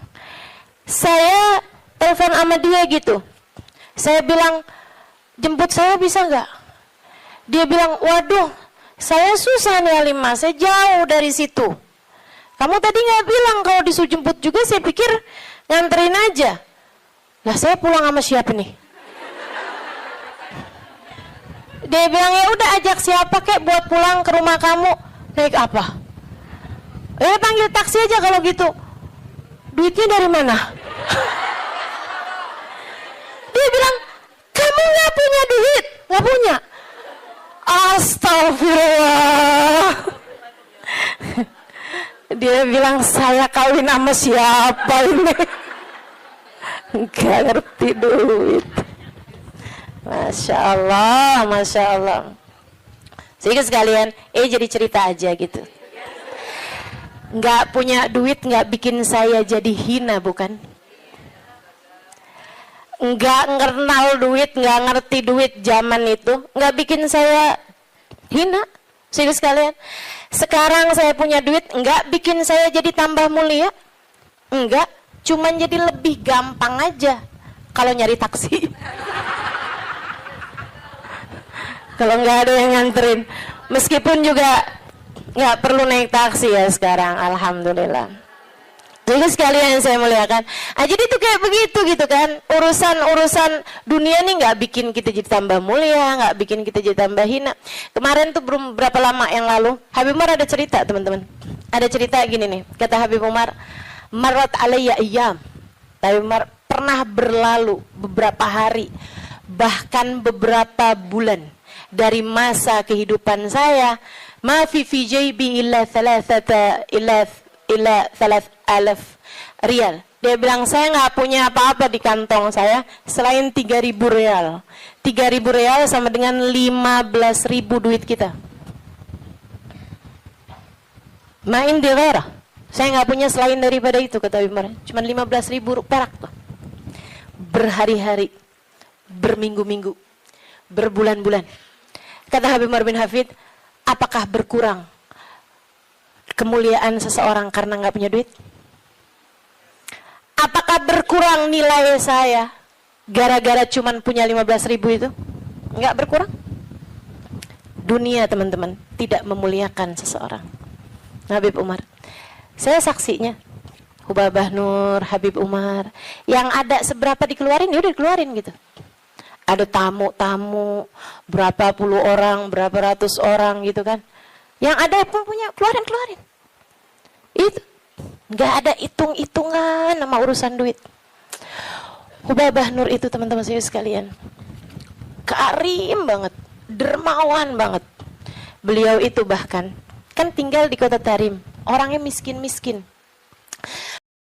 saya telepon sama dia gitu. Saya bilang, jemput saya bisa nggak? Dia bilang, waduh, saya susah nih Alimah, saya jauh dari situ. Kamu tadi nggak bilang kalau disuruh jemput juga, saya pikir nganterin aja. Lah saya pulang sama siapa nih? Dia bilang, ya udah ajak siapa kek buat pulang ke rumah kamu. Naik apa? Panggil taksi aja kalau gitu. Duitnya dari mana? Dia bilang, Astagfirullah. Dia bilang, saya kawin sama siapa ini? Gak ngerti duit. Masya Allah, Masya Allah. Sehingga sekalian, jadi cerita aja gitu. Nggak punya duit nggak bikin saya jadi hina, bukan? Nggak kenal duit, nggak ngerti duit zaman itu, nggak bikin saya hina. Sehingga sekalian, sekarang saya punya duit, nggak bikin saya jadi tambah mulia. Enggak, cuman jadi lebih gampang aja kalau nyari taksi. Kalau nggak ada yang nganterin, meskipun juga nggak perlu naik taksi ya sekarang, alhamdulillah. Jadi sekalian yang saya muliakan, jadi itu kayak begitu gitu kan, urusan dunia nih nggak bikin kita jadi tambah mulia, nggak bikin kita jadi tambah hina. Kemarin tuh berapa lama yang lalu, Habib Umar ada cerita teman-teman, ada cerita gini nih, kata Habib Umar, marat alayya iyam, Habib Umar pernah berlalu beberapa hari, bahkan beberapa bulan dari masa kehidupan saya, ma fi jaybi illa 3,000 riyal. Dia bilang, saya nggak punya apa-apa di kantong saya selain 3.000 rial. 3.000 rial sama dengan 15.000 duit kita. Main di daerah. Saya nggak punya selain daripada itu, kata Habib Umar. Cuma 15.000 perak tuh. Berhari-hari, berminggu-minggu, berbulan-bulan. Kata Habib Umar bin Hafid, apakah berkurang kemuliaan seseorang karena nggak punya duit? Apakah berkurang nilai saya gara-gara cuman punya 15.000 itu? Nggak berkurang. Dunia teman-teman tidak memuliakan seseorang. Habib Umar, saya saksinya. Hubabah Nur, Habib Umar, yang ada seberapa dikeluarin, ya udah dikeluarin gitu. Ada tamu-tamu, berapa puluh orang, berapa ratus orang gitu kan. Yang ada pun punya, keluarin. Itu. Nggak ada hitung-hitungan sama urusan duit. Hubabah Nur itu teman-teman saya sekalian, karim banget, dermawan banget. Beliau itu bahkan, kan tinggal di kota Tarim, orangnya miskin-miskin.